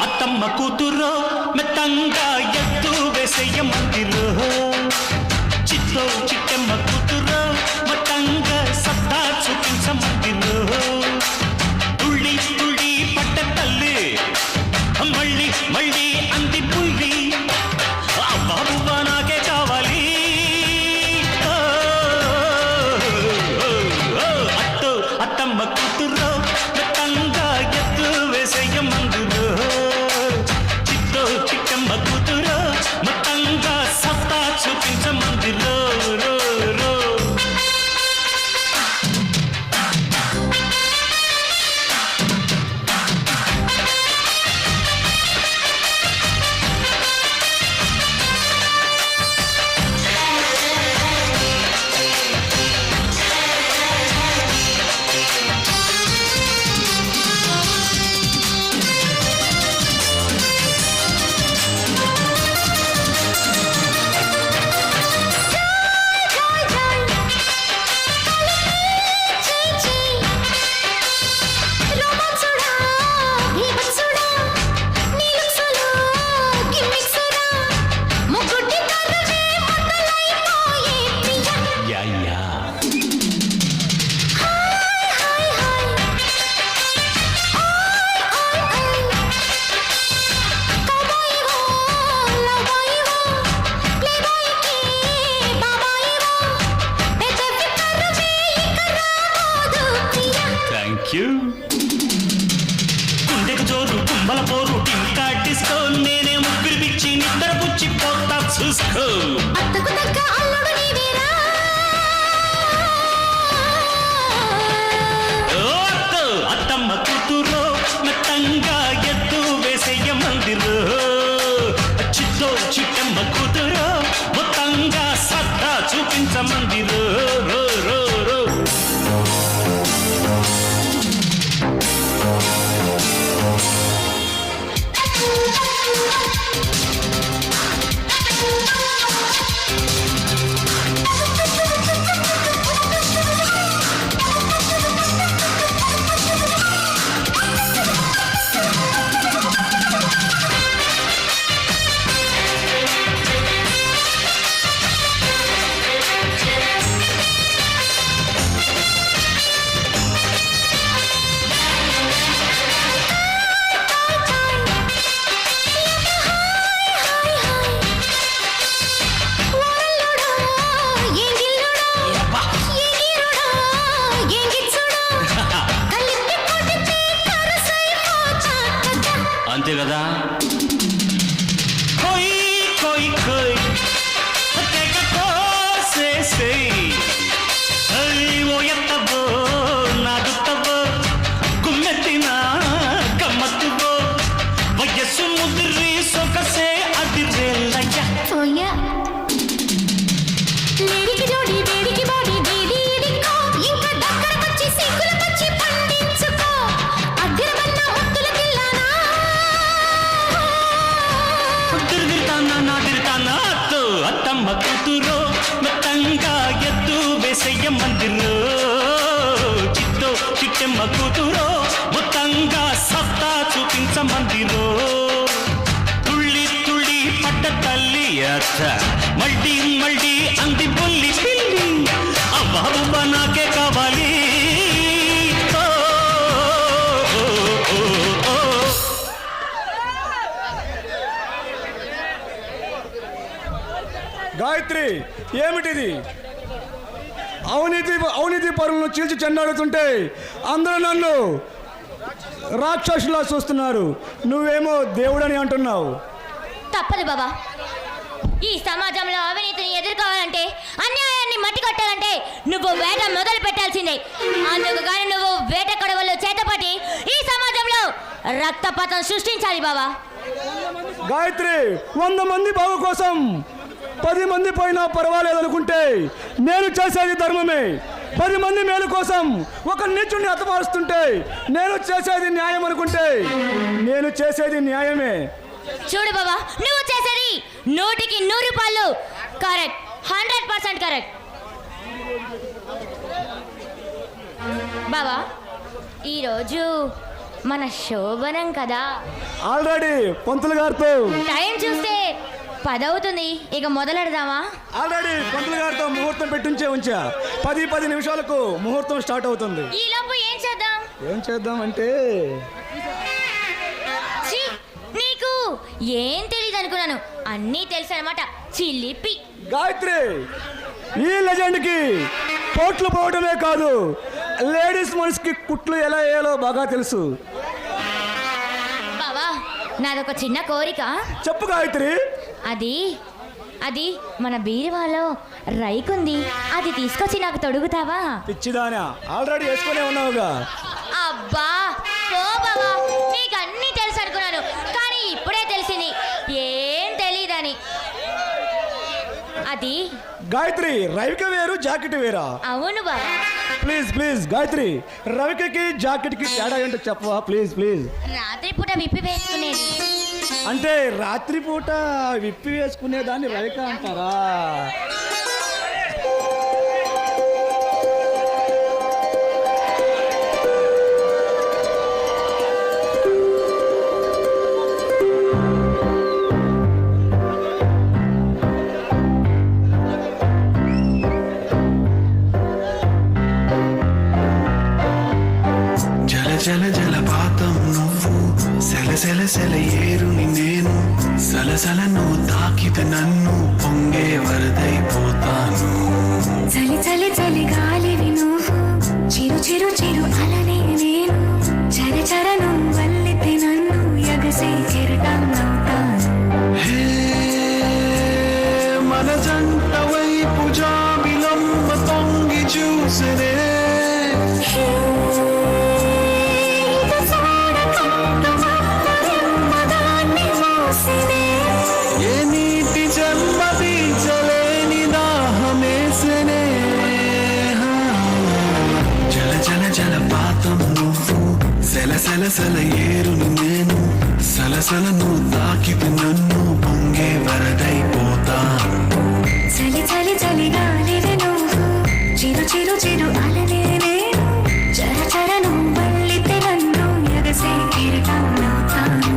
అత్తమ్మ కూతురో మెత్తంగా ఎత్తు వేసేయ మందిరో, చిత్తో చిట్టమ్మ కూతురో మొత్తంగా సత్తా చూపించ మందిరో. తుళ్ళి తుళ్ళి పట్ట తల్లి మళ్ళీ మళ్ళీ అంది పుల్లి, బాబువా నాకే కావాలి. అత్తో అత్తమ్మ కూతురో మెత్తంగా ఎత్తు వేసేయ మందిరో, చిత్తో చిట్టమ్మ కూతురో మొత్తంగా సత్తా చూపించ మందిరో. రో రో యా యా థ్యాంక్ యూ. గుండెకు జోరు కుంభల పోరు టింకా డిస్కో, నేనే ముగ్గురు పిచ్చి నిద్ర పుచ్చి పోతా చూసుకో. అత్తకు తగ్గ అల్లుడు నీవేరా. ఓ అత్తో అత్తమ్మ కూతురో మెత్తంగా ఎత్తు వేసేయ మందిరో, చిత్తో చిట్టమ్మ కూతురో మొత్తంగా సత్తా చూపించ మందిరో. రో రో రో కోయి కోయి కోయి తెగ కోసేసేయ్. ఓ ఎత్తవో నాదుతవో గుమ్మెత్తిన గమ్మత్తువో వయస్సు ముదిరి సొగసే అదిరేలయ్య. ఓయా లేడికి జోడి వేడికి బాడీ వేడి ఇడికో ఇంకా దగ్గరకొచ్చి సిగ్గులకొచ్చి పండించుకో అగ్గిరమన్న ముద్దుల కిల్లానా తిరుగుతానా నాదిరుతానా అత్తో అత్తమ్మ కూతురో మెత్తంగా ఎత్తు వేసయ్య మందిరో చిత్తో చిట్టెమ్మ కూతురో మొత్తంగా సత్తా చూపించ మందిరో తుళ్ళి తుళ్ళి పడ్డ తల్లి అత్త మళ్ళీ మళ్ళీ అంది బొల్లి పిల్లి అవ్వ నాకే కావాలి. ఓ, ఓ, ఓ, ఓ. గాయత్రి, ఏమిటిది? అవినీతి పరులను చీల్చి చెండాడుతుంటే అందరూ నన్ను రాక్షసులా చూస్తున్నారు. నువ్వేమో దేవుడని అంటున్నావు. తప్పదు బాబా. ఈ సమాజంలో అవినీతిని ఎదుర్కోవాలంటే, అన్యాయాన్ని మట్టి కొట్టాలంటే నువ్వు వేట మొదలు పెట్టాల్సిందే. అందుకు కానీ నువ్వు వేట కొడవలు చేతపట్టి ఈ సమాజంలో రక్తపాతం సృష్టించాలి బాబా. గాయత్రి, 100 మంది బాగు కోసం 10 మంది పోయినా పర్వాలేదనుకుంటే నేను చేసేది ధర్మమే. 10 మంది మేలు కోసం ఒక నీచుడిని హతమారుస్తుంటే నేను చేసేది న్యాయం అనుకుంటే నేను చేసేది న్యాయమే. చూడు బాబా, నువ్వు చేసేది 100కి 100 రూపాయలు కరెక్ట్, 100% కరెక్ట్. బాబా, ఈరోజు మన శోభనం కదా. ఆల్రెడీ పంతులు గారితో టైం చూస్తే 10 అవుతుంది. ఇక మొదలెడదామా? ఆల్రెడీ పంతులు గారితో ముహూర్తం పెట్టించే ఉంచా. 10 నిమిషాలకు ముహూర్తం స్టార్ట్ అవుతుంది. ఈ లోపు ఏం చేద్దాం? ఏం చేద్దామంటే ఛీ, నీకు ఏం తెలియదు అనుకున్నాను. అన్నీ తెలుసు అనమాట. చిలిపి. గాయత్రి, ఈ లెజెండ్కి కోట్లు పోవడమే కాదు, లేడీస్ మనసుకి కుట్లు ఎలా వేయాలో బాగా తెలుసు. బావా, నాదొక చిన్న కోరిక. చెప్పు గాయత్రి. అది మన బీరువాలో రైకుంది. అది తీసుకొచ్చి నాకు తొడుగుతావా? పిచ్చిదానా, ఆల్రెడీ వేసుకునే ఉన్నావుగా. అబ్బా పో బావా, నీకు అన్నీ తెలుసు అనుకున్నాను, కానీ ఇప్పుడే తెలిసింది ఏం తెలీదని. అది గాయత్రి, రవిక వేరు జాకెట్ వేరా? అవును బావా. ప్లీజ్ గాయత్రి, రవికకి జాకెట్కి తేడా ఏంటో చెప్పవా? ప్లీజ్. రాత్రిపూట విప్పి వేసుకునేది. అంటే రాత్రిపూట విప్పి వేసుకునేదాన్ని రవిక అంటారా? జల జలపాతం నువ్వు, సెల ఏరుని నేను, సలసల నువ్వు తాకితే నన్ను పొంగే వరదైపోతాను. చలి గాలివి నువ్వు, చిరు అలనే నేను, చర నువ్వు వల్లితే నన్ను ఎగసే కెరటం నవ్వుతాను. హే మన జంట వైపు జాబిలమ్మ తొంగి చూసనే, ఏ నీటి జన్మ తీర్చలేని దాహమేసనే. జలపాతం నువ్వు, సెల ఏరుని నేను, సలసల నువ్వు తాకితే నన్ను పొంగే వరదైపోతాను. చలి గాలివి నువ్వు, చిరు అలనే నేను, చర నువ్వు వల్లితే నన్ను ఎగసే కెరటం నవ్వుతాను.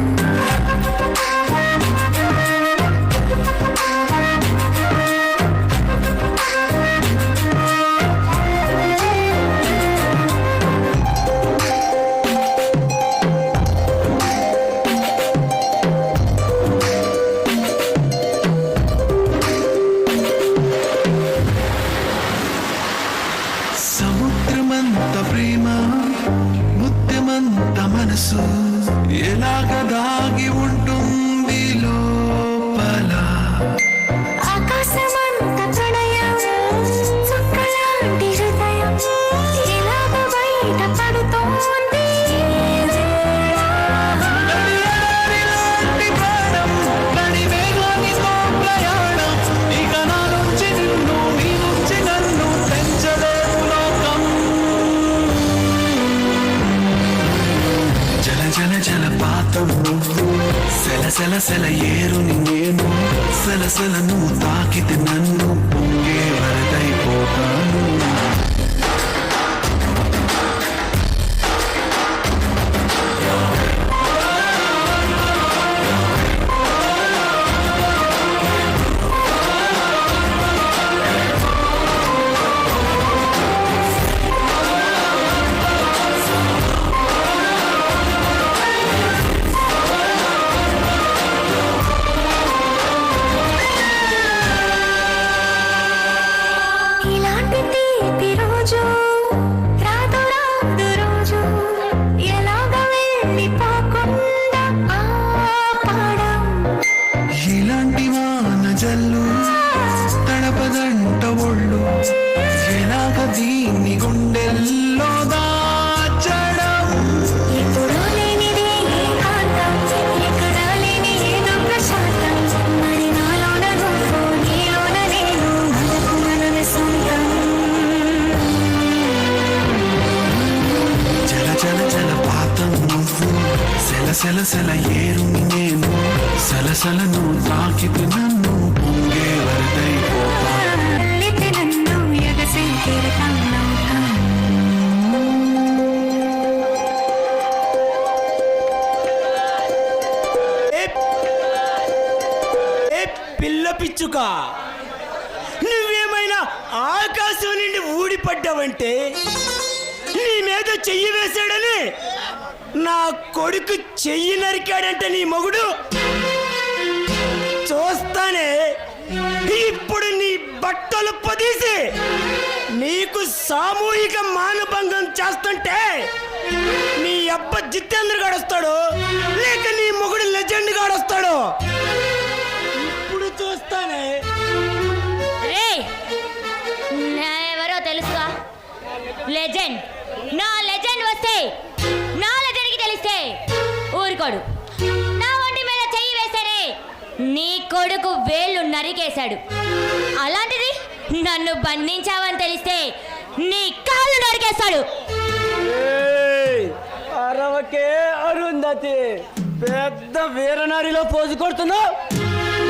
సముద్ర సెల సెల ఏరుని నేను సలసల నువ్వు తాకితే నన్ను పొంగే వరదైపోతాను ఇలాంటి తీపి రోజు రాదు రాదు రోజు ఎలాగ వెళ్ళిపోకుండా ఆపడం ఇలాంటి వాన జల్లు తడపదంట ఒళ్ళు ఎలాగ దీన్ని గుండెల్లో దాచడం ఎప్పుడూ లేనిది ఏకాంతం ఎక్కడా లేని ఏదో ప్రశాంతం మరి నాలోన నువ్వు నీలోన నేను మనకు మనమే సొంతం జల జల జల పాతం నువ్వు సెల సెల సెల ఏరుని నేను సలసల నువ్వు తాకితే నన్ను పొంగే వరదైపోతాను వెళ్ళితే నన్ను ఎగసి తిరగనవుతాను ఏ పిల్ల పిచ్చుక, నువ్వేమైనా ఆకాశం నుండి ఊడిపడ్డావంటే నీ మీద చెయ్యి వేశాడని నా కొడుకు చెయ్యి నరికాడంటే నీ మొగుడు చూస్తానే. ఇప్పుడు నీ బట్టలు పదీసి నీకు సామూహిక మానభంగం చేస్తుంటే నీ అబ్బ జితేంద్ర గాడు వస్తాడు, లేక నీ మొగుడు లెజెండ్ గాడు వస్తాడు. ఇప్పుడు చూస్తానే. రే ఎవరో తెలుసుగా, లెజెండ్. నా లెజెండ్ వస్తే నా లెజెండ్కి తెలిస్తే ఊరుకోడు. నా ఒంటి మీద చెయ్యి వేశారే నీ కొడుకు వేళ్ళు నరికేశాడు. అలాంటిది నన్ను బంధించావని తెలిస్తే నీ కాళ్ళు నరికేస్తాడు. అరవకే అరుంధతి, పెద్ద వీరనారిలో పోజు కొడుతున్నావు.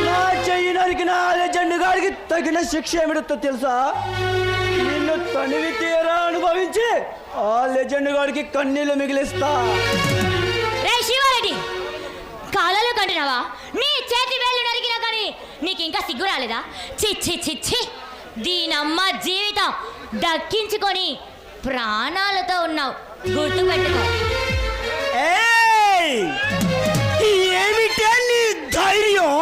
నా చెయ్యి నరికిన లెజెండ్ గాడికి తగిన శిక్ష ఏమిటో తెలుసా? నిన్ను తనివి తీరా అనుభవించి ఆ లెజెండ్ గాడికి కన్నీళ్లు మిగిలిస్తా. రే శివారెడ్డి, కాళ్ళలో కంటున్నావా? నీ చేతి వేళ్ళు నరికినా కానీ నీకు ఇంకా సిగ్గు రాలేదా? చిచ్చి చిచ్చి, దీనమ్మ జీవితం దక్కించుకొని ప్రాణాలతో ఉన్నావు, గుర్తుపెట్టుకో. ఏయ్! ఏమిటే నీ ధైర్యం?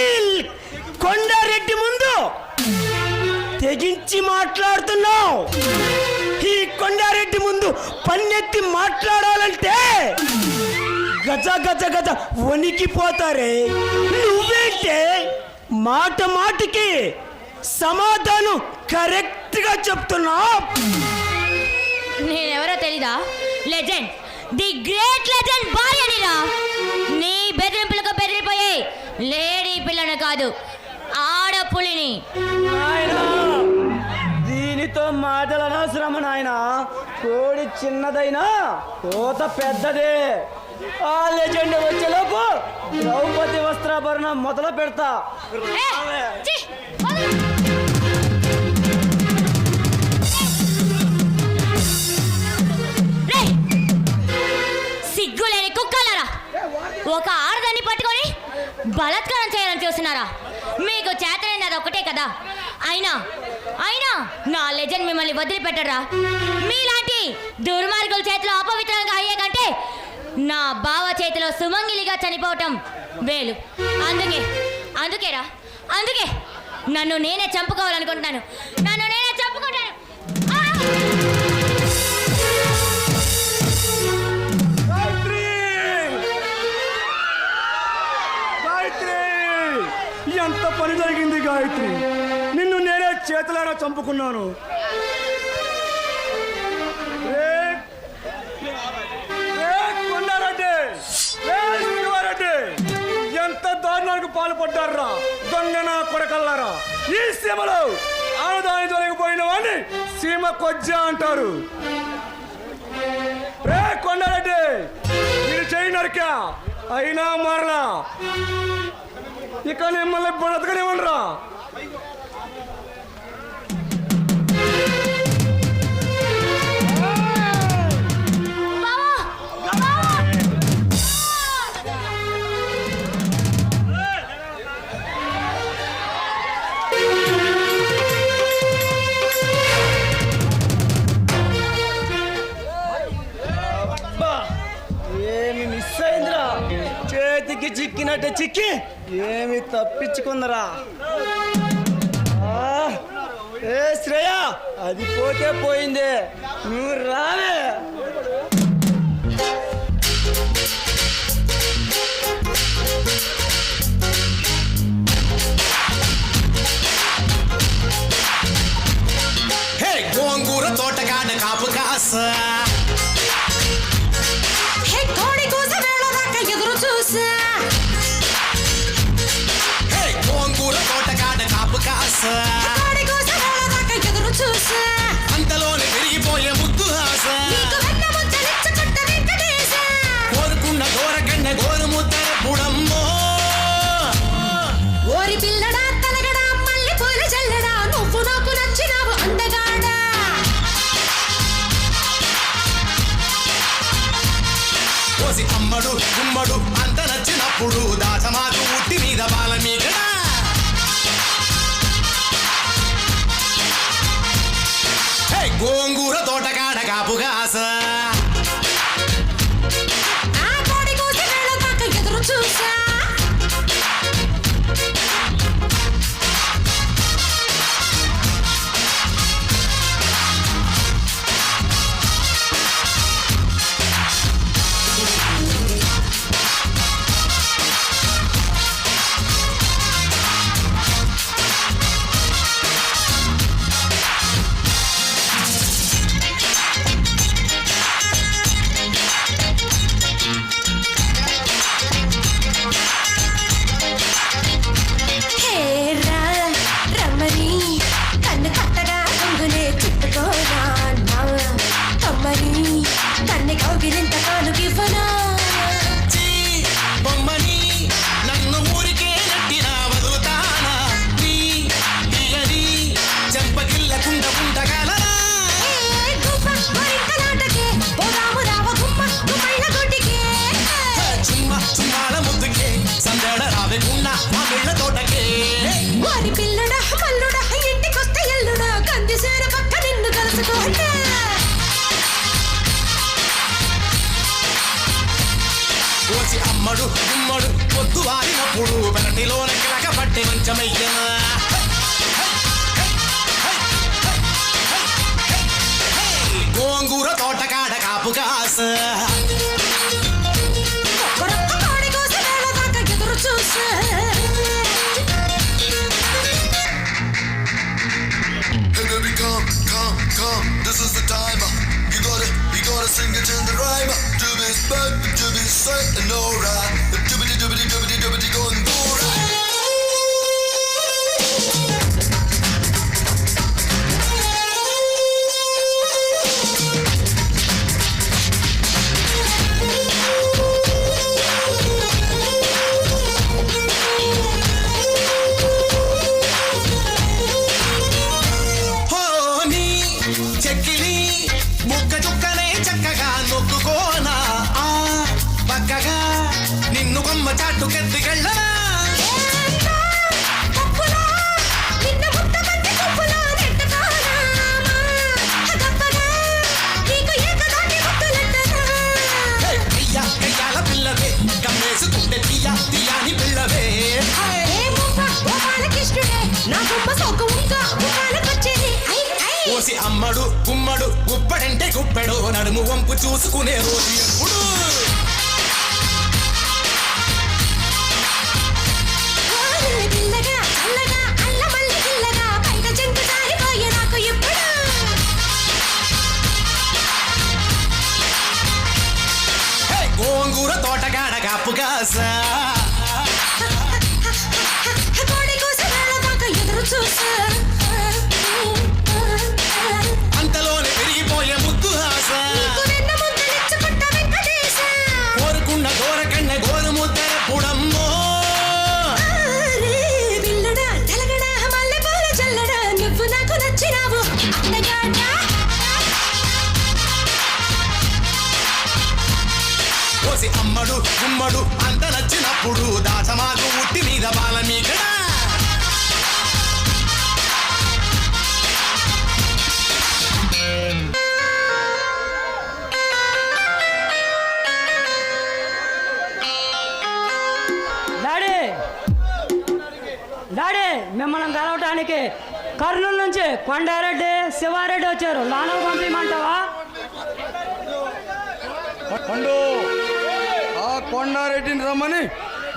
ఈ కొండారెడ్డి ముందు తెగించి మాట్లాడుతున్నావు. ఈ కొండారెడ్డి ముందు పన్నెత్తి మాట్లాడాలంటే గజ గజ గజ వణికిపోతారే. నువ్వేంటే మాట మాటికి సమాధానం కరెక్ట్ గా చెప్తున్నావు. నేనెవరో తెలీదా? లెజెండ్, ది గ్రేట్ లెజెండ్ భార్యనిరా. నీ బెదిరింపులకు బెదిరిపోయే లేడీ పిల్లను కాదు, ఆడపులిని. నాయనా, దీనితో మాటలు అనవసరము నాయనా. కోడి చిన్నదైనా కోత పెద్దదే. ఆ లెజెండ్ వచ్చేలోపు ద్రౌపది వస్త్రాభరణం మొదలు పెడతా. ఏ, ఛీ, వదలు. రేయ్, సిగ్గులేని కుక్కలారా, ఒక ఆడదాన్ని పట్టుకొని బలాత్కారం చేయాలని చూస్తున్నారా? మీకు చేతనైంది అది ఒకటే కదా. అయినా అయినా నా లెజెండ్ మిమ్మల్ని వదిలిపెట్టరా. మీలాంటి దుర్మార్గుల చేతిలో అపవిత్రంగా అయ్యే కంటే నా బావ చేతిలో సుమంగిలిగా చనిపోవటం వేలు. అందుకేరా అందుకే నన్ను నేనే చంపుకోవాలనుకుంటున్నాను. నన్ను నేనే చంపుకుంటాను. ఎంత పని జరిగింది గాయత్రి? నిన్ను నేనే చేతులారా చంపుకున్నాను. ఎంత దారుణానికి పాల్పడ్డారా దొంగన కొడకల్లారా. ఈ సీమలో ఆడదాని తొలగిపోయిన వాడిని సీమ కొజ్జ అంటారు. రే కొండారెడ్డి, నేను చేయి నరికా అయినా మరలా ఇక మిమ్మల్ని బ్రతకనివ్వనరా. ఏమి మిస్ అయిందిరా, చేతికి చిక్కినట్టే చిక్కి ఏమి తప్పించుకుందరా. ఏ శ్రేయ, అది పోతే పోయింది, నువ్వు రావే. హే గోంగూర తోటగాడ కాపు కాస, హే కోడి కూస వేళ దాకా ఎదురు చూసా. హే గోంగూర తోటగాడ కాపు కాస, కోడి కూస వేళ దాకా ఎదురు చూసా. అంతలోనే పెరిగిపోయే ముద్దు ఆశ, నీకు వెన్న ముద్దలిచ్చుకుంట వెంకటేశ. కోరుకున్న గోరకన్న గోరు ముద్దల పుడమ్మో. ఓరి పిల్లడా తలగడా మల్లె పూల జల్లడా, నువ్వు నాకు నచ్చినావు అందగాడా. కోసి అమ్మడు గుమ్మడు అంత నచ్చినప్పుడు దాచమాకు ఉట్టి మీద బాల మీగడా. హే గోంగూర తోటగాడ కాపు కాస, ఆ కోడి కూస వేళ దాకా ఎదురు చూసా. హే రా రమ్మని కన్ను కట్టగా కొంగునే చుట్టుకోరా నా కమ్మని కన్ను కౌగిలింత కానుకివ్వనా. చీ బొమ్మని నన్ను ఊరికే నెట్టినా వదులుతానా. నీ తీయని చెంపగిల్లకుండా ఉండగలరా. ఏ గువ్వ మరింతలాటకే పోదాము రావ గుమ్మ గుమ్మైన గుడ్డికే. చుమ్మ చుమ్మాల ముద్దుకే సందడ రావకుండా మా పిల్ల తోటకే. వారి పిల్లడా మల్లుడా ఇంటికొస్తే ఎల్లుడా కందిసేర పక్క నిన్ను కలుసుకోండి. కోసి అమ్మడు గుమ్మడు పొద్దు వారినప్పుడు పెరటిలోన కిలక పట్టి మంచమయ్యా. గోంగూర తోటకాడ కాపు కాస, ఒక్కొక్క కోడి కోస వేళ దాకా ఎదురు చూసా. Hey baby, come, come, come, this is the time. You gotta sing it in the rhyme. To be back, to be straight and alright. Doobity doobity doobity doobity going alright. హోని చెక్కిలి ముక్క చుక్కనే చక్కగా నొక్కుకోనా. ఆ పక్కగా నిన్ను కొమ్మ చాటు కెత్తికెళ్ళనా. తప్పులా నిన్న ముద్ద మంది తప్పులా నెట్టుకోనా. గప్పగా నీకు ఏకదాటి ముద్దులెట్టనా. తీయ కయ్యాల పిల్లవే కమ్మేసుకుంటే తీయ తీయాని పిల్లవే. ఏ ముప్ప గోపాలకృష్ణుడే నా గొప్ప సోకు ఇంకా ముఖాలకొచ్చేది. ఐ ఐ కోసి అమ్మడు గుమ్మడు గుప్పడంటే గుప్పెడు నడుము వంపు చూసుకునే రోజు ఎప్పుడు. ఓరి పిల్లగా చల్లగా అల్ల మల్లి పిల్లగా పైన చెంగు జారిపోయే నాకు ఎప్పుడు. హే గోంగూర తోటగాడ కాపు కాస, కోడి కూస వేళ దాకా ఎదురు చూసా. అంతలోనే పెరిగిపోయే ముద్దు ఆశ, నీకు వెన్న ముద్దలిచ్చుకుంట వెంకటేశ. కోరుకున్న గోరకన్న గోరుము డాడీ డాడీ మిమ్మల్ని కలవటానికి కర్నూలు నుంచి కొండారెడ్డి శివారెడ్డి వచ్చారు. లోనకు పంపించమంటావా? పండు ఆ కొండారెడ్డిని రమ్మని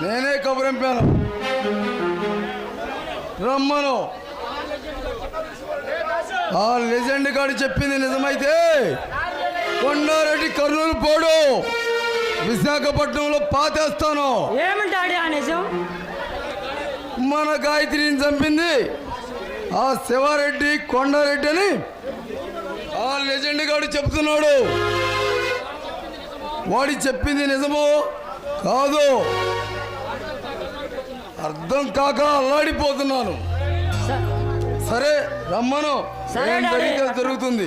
నేనే కబురింపాను. రమ్మను. ఆ లెజెండ్ గారు చెప్పింది నిజమైతే కొండారెడ్డి కర్నూలు పోడు, విశాఖపట్నంలో పాతేస్తాను. ఏమి డాడీ ఆ నిజం? మన గాయత్రిని చంపింది ఆ శివారెడ్డి కొండారెడ్డి అని ఆ లెజెండ్ గారు చెప్తున్నాడు. వాడి చెప్పింది నిజమో కాదు అర్థం కాక అల్లాడిపోతున్నాను. సరే రమ్మను, ఏం జరిగితే జరుగుతుంది.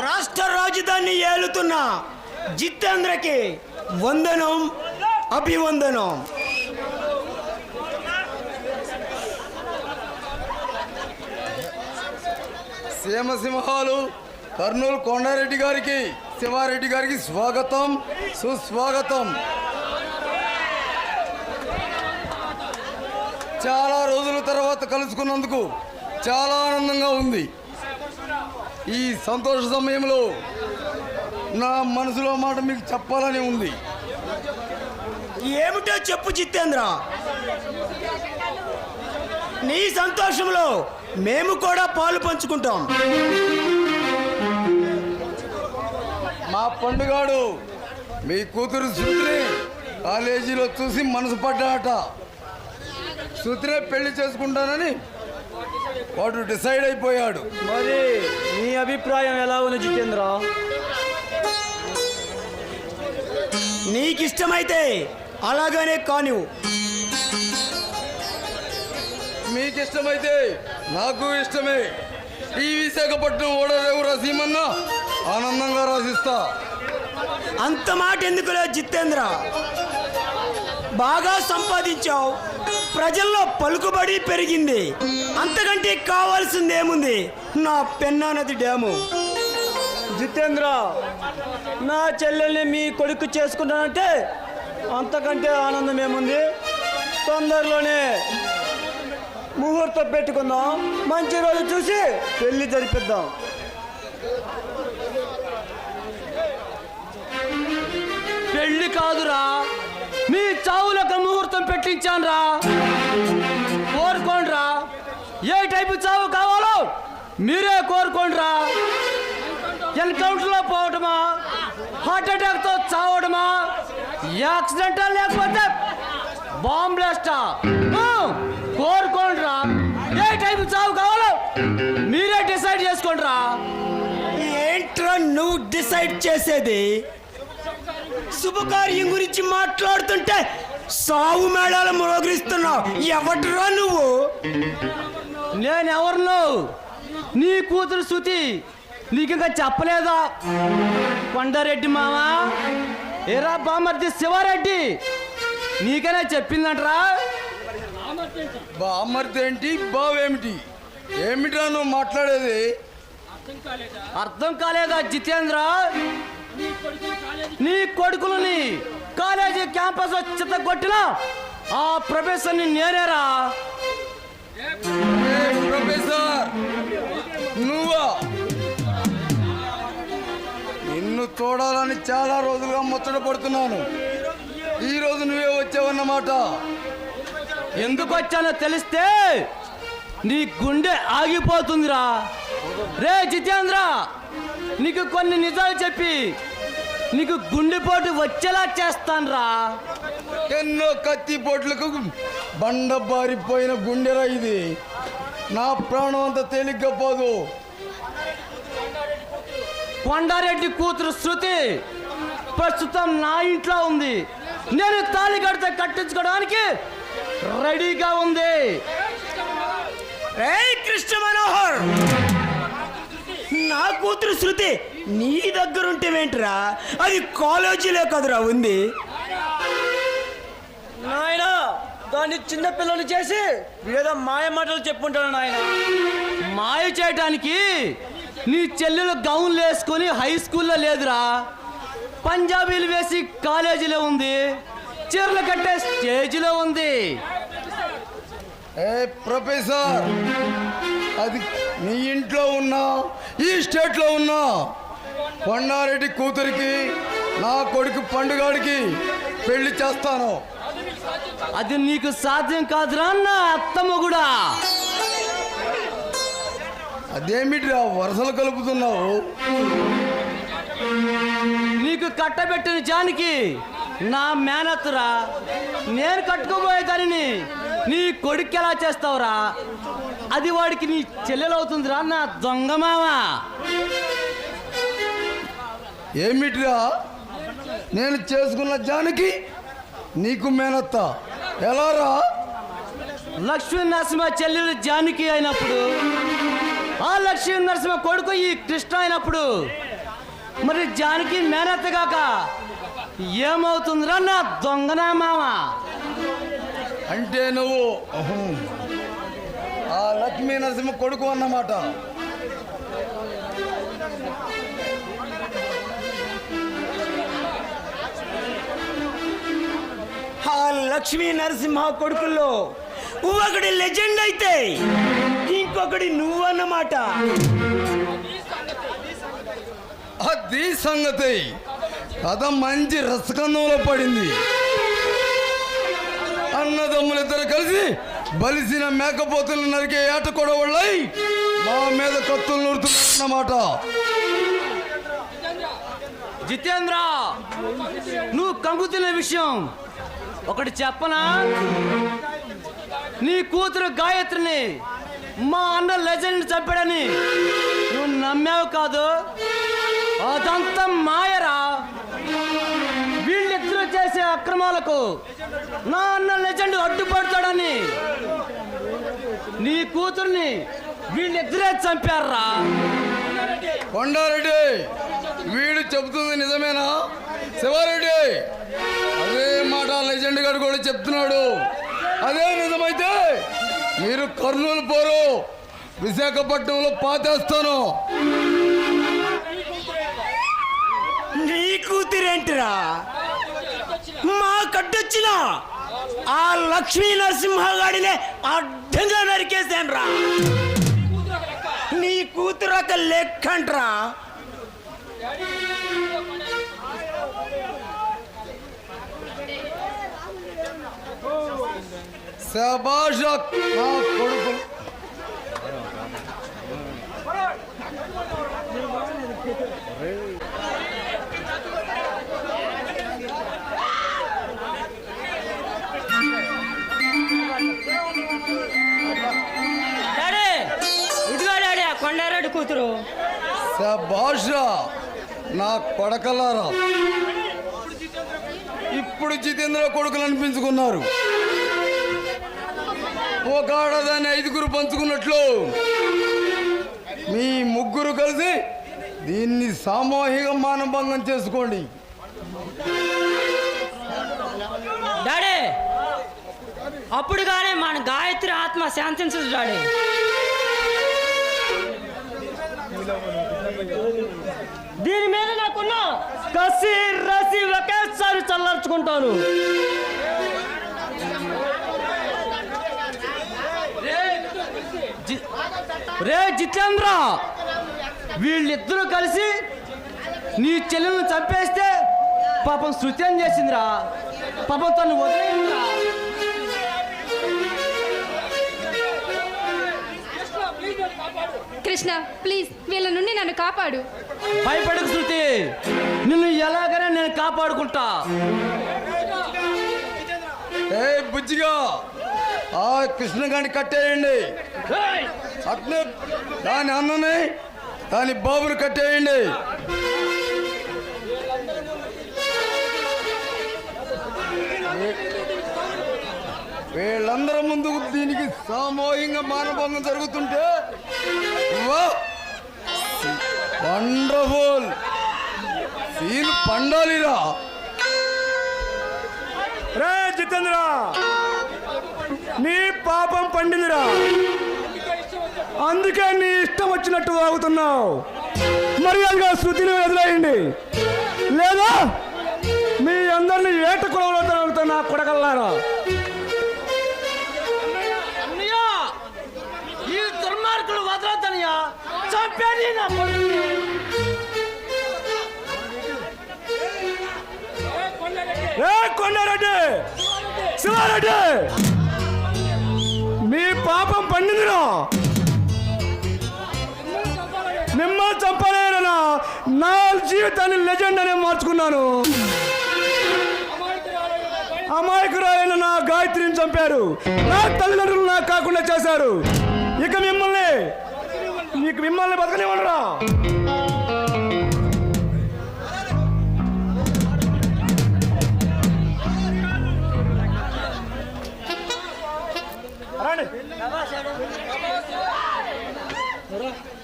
రాష్ట్ర రాజధాని ఏలుతున్న జితేంద్రకి వందనం, అభివందనం. సీమసింహాలు కర్నూలు కొండారెడ్డి గారికి శివారెడ్డి గారికి స్వాగతం, సుస్వాగతం. చాలా రోజుల తర్వాత కలుసుకున్నందుకు చాలా ఆనందంగా ఉంది. ఈ సంతోష సమయంలో నా మనసులో మాట మీకు చెప్పాలని ఉంది. ఏమిటో చెప్పు జితేంద్ర. నీ సంతోషంలో మేము కూడా పాలు పంచుకుంటాం. మా పండుగాడు మీ కూతురు శృతిని కాలేజీలో చూసి మనసు పడ్డాట. శృతినే పెళ్లి చేసుకుంటానని వాడు డిసైడ్ అయిపోయాడు. మరి నీ అభిప్రాయం ఎలా ఉంది జితేంద్ర? నీకిష్టమైతే అలాగనే కానివ్వు. మీకు ఇష్టమైతే నాకు ఇష్టమే. ఈ విశాఖపట్నం ఓడరేవు రాసిమన్నా ఆనందంగా రాసిస్తా. అంత మాట ఎందుకులే జితేంద్ర. బాగా సంపాదించావు, ప్రజల్లో పలుకుబడి పెరిగింది. అంతకంటే కావాల్సింది ఏముంది? నా పెన్నా నది డ్యాము. జితేంద్ర, నా చెల్లెల్ని మీ కొడుకు చేసుకుంటానంటే అంతకంటే ఆనందం ఏముంది? తొందరలోనే ముహూర్తం పెట్టుకుందాం, మంచి రోజు చూసి పెళ్లి జరిపిద్దాం. పెళ్లి కాదురా, మీ చావులకు ముహూర్తం పెట్టించానురా. కోరుకోండిరా, ఏ టైపు చావు కావాలో మీరే కోరుకోండిరా. ఎన్కౌంటర్లో పోవటమా, హార్ట్ అటాక్తో చావడమా, యాక్సిడెంటల్ లేకపోతే బాంబ్ బ్లాస్టా? కోరుకోండిరా. ఏ టైపు చావు కావాలో మీరే డిసైడ్ చేసుకోండిరా. ఏంట్రా నువ్వు డిసైడ్ చేసేది? శుభకార్యం గురించి మాట్లాడుతుంటే సావు మేళాలు మ్రోగిస్తున్నావు. ఎవట్రా నువ్వు? నేనెవరినో? నీ కూతురు శృతి నీకు ఇంకా చెప్పలేదా? కొండారెడ్డి మావా, ఏరా బామర్ది శివారెడ్డి నీకనే చెప్పిందంటరా. బామ్మర్ది ఏంటి, బావేమిటి? ఏమిటా నువ్వు మాట్లాడేది? అర్థం కాలేదా జితేంద్ర? నీ కొడుకులని కాలేజీ క్యాంపస్ చిత్తగొట్టిన ఆ ప్రొఫెసర్ని నేనేరా. ప్రొఫెసర్ నువ్వా? నిన్ను చూడాలని చాలా రోజులుగా ముచ్చట పడుతున్నాను. ఈ రోజు నువ్వే వచ్చావన్నమాట. ఎందుకు వచ్చానో తెలిస్తే నీ గుండె ఆగిపోతుందిరా. రే జితేంద్ర, నీకు కొన్ని నిజాలు చెప్పి నీకు గుండెపోటు వచ్చేలా చేస్తానురా. ఎన్నో కత్తిపోట్లకు బండబారిపోయిన గుండెరా ఇది. నా ప్రాణం అంత తేలిగ్గా పోదు. కొండారెడ్డి కూతురు శృతి ప్రస్తుతం నా ఇంట్లో ఉంది. నేను తాళి కడితే కట్టించుకోవడానికి రెడీగా ఉంది. కృష్ణ మనోహర్, నా కూతురు శృతి నీ దగ్గరుంటేవేంట్రా? అది కాలేజీలో కదరా ఉంది. నాయన దాన్ని చిన్నపిల్లలు చేసి ఏదో మాయ మాటలు చెప్పుకుంటాను నాయన. మాయ చేయటానికి నీ చెల్లెలు గౌన్లు వేసుకొని హై స్కూల్లో లేదురా, పంజాబీలు వేసి కాలేజీలో ఉంది, చీరలు కట్టే స్టేజ్లో ఉంది. ఏ ప్రొఫెసర్, అది నీ ఇంట్లో ఉన్నా ఈ స్టేట్లో ఉన్నా కొండారెడ్డి కూతురికి నా కొడుకు పండుగాడికి పెళ్లి చేస్తాను. అది నీకు సాధ్యం కాదురా నా అత్తమ్మగుడా. అదేమిటిరా వరసలు కలుపుతున్నావు? నీకు కట్టబెట్టిన జానికి నా మేనత్తురా, నేను కట్టుకోబోయేదానిని నీ కొడుకు ఎలా చేస్తావురా? అది వాడికి నీ చెల్లెలవుతుందిరా నా దొంగ మామ. ఏమిటిరా నేను చేసుకున్న జానకి నీకు మేనత్త ఎలారా? లక్ష్మీ నరసింహ చెల్లెలు జానకి అయినప్పుడు, ఆ లక్ష్మీ నరసింహ కొడుకు ఈ కృష్ణ అయినప్పుడు, మరి జానకి మేనత్త కాక ఏమవుతుందిరా నా దొంగనా మామ? అంటే నువ్వు ఆ లక్ష్మీ నరసింహ కొడుకు అన్నమాట. ఆ లక్ష్మీ నరసింహ కొడుకుల్లో ఒకటి లెజెండ్ అయితే ఇంకొకటి నువ్వన్నమాట. అది సంగతి. కథ మంచి రసకందంలో పడింది. అన్నదమ్ములిద్దరు కలిసి బలిసిన మేకపోతులు నరికే ఏట కొడవళ్ళై మా మీద కత్తులు నూరుతున్నమాట. జితేంద్ర, నువ్వు కంగుతున్న విషయం ఒకటి చెప్పనా? నీ కూతురు గాయత్రిని మా అన్న లెజెండ్ చంపాడని నువ్వు నమ్మావు కాదు, అదంతా మాయరా. వీళ్ళిద్దరూ చేసే అక్రమాలకు నా అన్న లెజెండ్ అడ్డుపడతాడని నీ కూతుర్ని వీళ్ళిద్దరే చంపారా. కొండారెడ్డి, వీడు చెబుతుంది నిజమేనా? శివారెడ్డి, అదే మాట లెజెండ్ గారు కూడా చెప్తున్నాడు. అదే నిజమైతే మీరు కర్నూలు పోరు, విశాఖపట్నంలో పాతేస్తాను. నీ కూతురేంటిరా మా కట్టొచ్చిన ఆ లక్ష్మీ నరసింహ గాడినే అడ్డంగా నరికేశాను రా. నీ కూతురు ఒక లెక్కంట్రా. శభాష్ నా కొడుకు. డాడీ, ఇదిగో డాడీ ఆ కొండారెడ్డి కూతురు. శభాష్ నా కొడకలారా, ఇప్పుడు జితేంద్ర కొడుకులు అనిపించుకున్నారు. ఒక ఆడదాన్ని 5గురు పంచుకున్నట్లు మీ ముగ్గురు కలిసి దీన్ని సామూహిక మానభంగం చేసుకోండి. డాడీ, అప్పుడు కానీ మన గాయత్రి ఆత్మ శాంతించదు డాడీ. దీని మీద నాకున్న కసి రసి ఒకేసారి చల్లార్చుకుంటాను. రే జితేంద్ర, వీళ్ళిద్దరూ కలిసి నీ చెల్లెలను చంపేస్తే పాపం శృతి ఏం చేసిందిరా? పాపం తను వదిలేయండిరా. కృష్ణ, ప్లీజ్ వీళ్ళ నుండి నన్ను కాపాడు. భయపడకు శృతి, నిన్ను ఎలాగైనా నేను కాపాడుకుంటా. ఏ బుజ్జిగా, ఆ కృష్ణగాడిని కట్టేయండి. అట్లే దాని అన్నని దాని బాబుని కట్టేయండి. వీళ్ళందరి ముందు దీనికి సామూహికంగా మానభంగం జరుగుతుంటే వండర్ఫుల్ సీన్ పండాలిరా. రే జితేంద్ర, నీ పాపం పండిందిరా. అందుకే నీ ఇష్టం వచ్చినట్టు వాగుతున్నావు. మర్యాదగా శృతిని వదిలేయండి, లేదా మీ అందరిని ఏట కులంలో తరుగుతున్నా కొడగల్లారా. అన్నయ్య ఈ దుర్మార్గులు వదలతనయ్యా, చంపేది నా కొడుకుని. కొండారెడ్డి, శివారెడ్డి, మీ పాపం పండిందిరా. మిమ్మల్ని చంపలేనా నా జీవితాన్ని లెజెండ్ అనే మార్చుకున్నాను. అమాయకురాలైన నా గాయత్రిని చంపారు, నా తల్లిదండ్రులు నాకు కాకుండా చేశారు. ఇక మిమ్మల్ని బతకనివ్వనురా.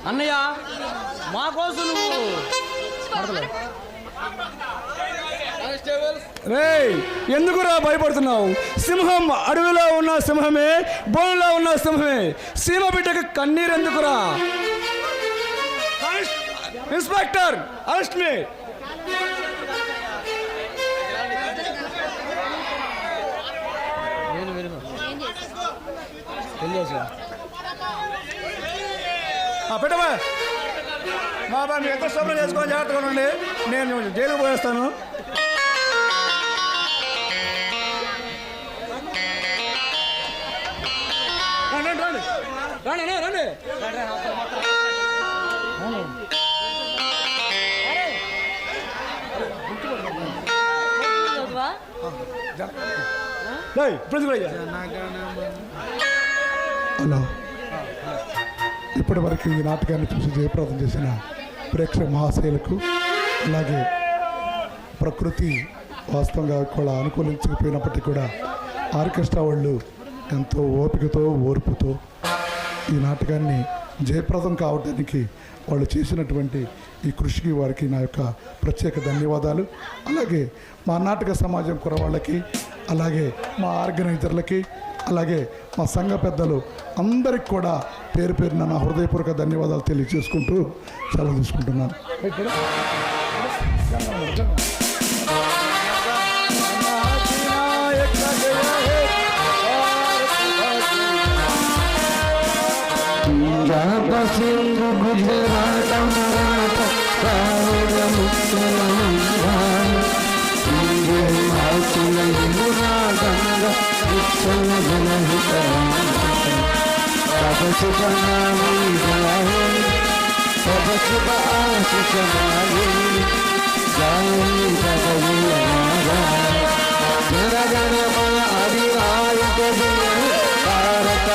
అన్నయ్య మా కోసం నువ్వు రేయ్, ఎందుకురా భయపడుతున్నావు? సింహం అడవిలో ఉన్న సింహమే, బోన్లో ఉన్న సింహమే. సీమ బిడ్డకు కన్నీరు ఎందుకురా? ఇన్స్పెక్టర్, అరెస్ట్ మీ. పెట్టమా బాబా, మీ ఎంత శుభ్రం చేసుకొని జాగ్రత్తగా ఉండండి. నేను జైలుకు పోయేస్తాను. రండి రండి. హలో, ఇప్పటి వరకు ఈ నాటకాన్ని చూసి జయప్రదం చేసిన ప్రేక్షక మహాశయులకు, అలాగే ప్రకృతి వాస్తవంగా కూడా అనుకూలించకపోయినప్పటికీ కూడా ఆర్కెస్ట్రా వాళ్ళు ఎంతో ఓపికతో ఓర్పుతో ఈ నాటకాన్ని జయప్రదం కావడానికి వాళ్ళు చేసినటువంటి ఈ కృషికి వారికి నా యొక్క ప్రత్యేక ధన్యవాదాలు. అలాగే మా నాటక సమాజం కురవాళ్ళకి, అలాగే మా ఆర్గనైజర్లకి, అలాగే మా సంఘ పెద్దలు అందరికి కూడా పేరు పేరున నా హృదయపూర్వక ధన్యవాదాలు తెలియజేసుకుంటూ సెలవు తీసుకుంటున్నాను. భారత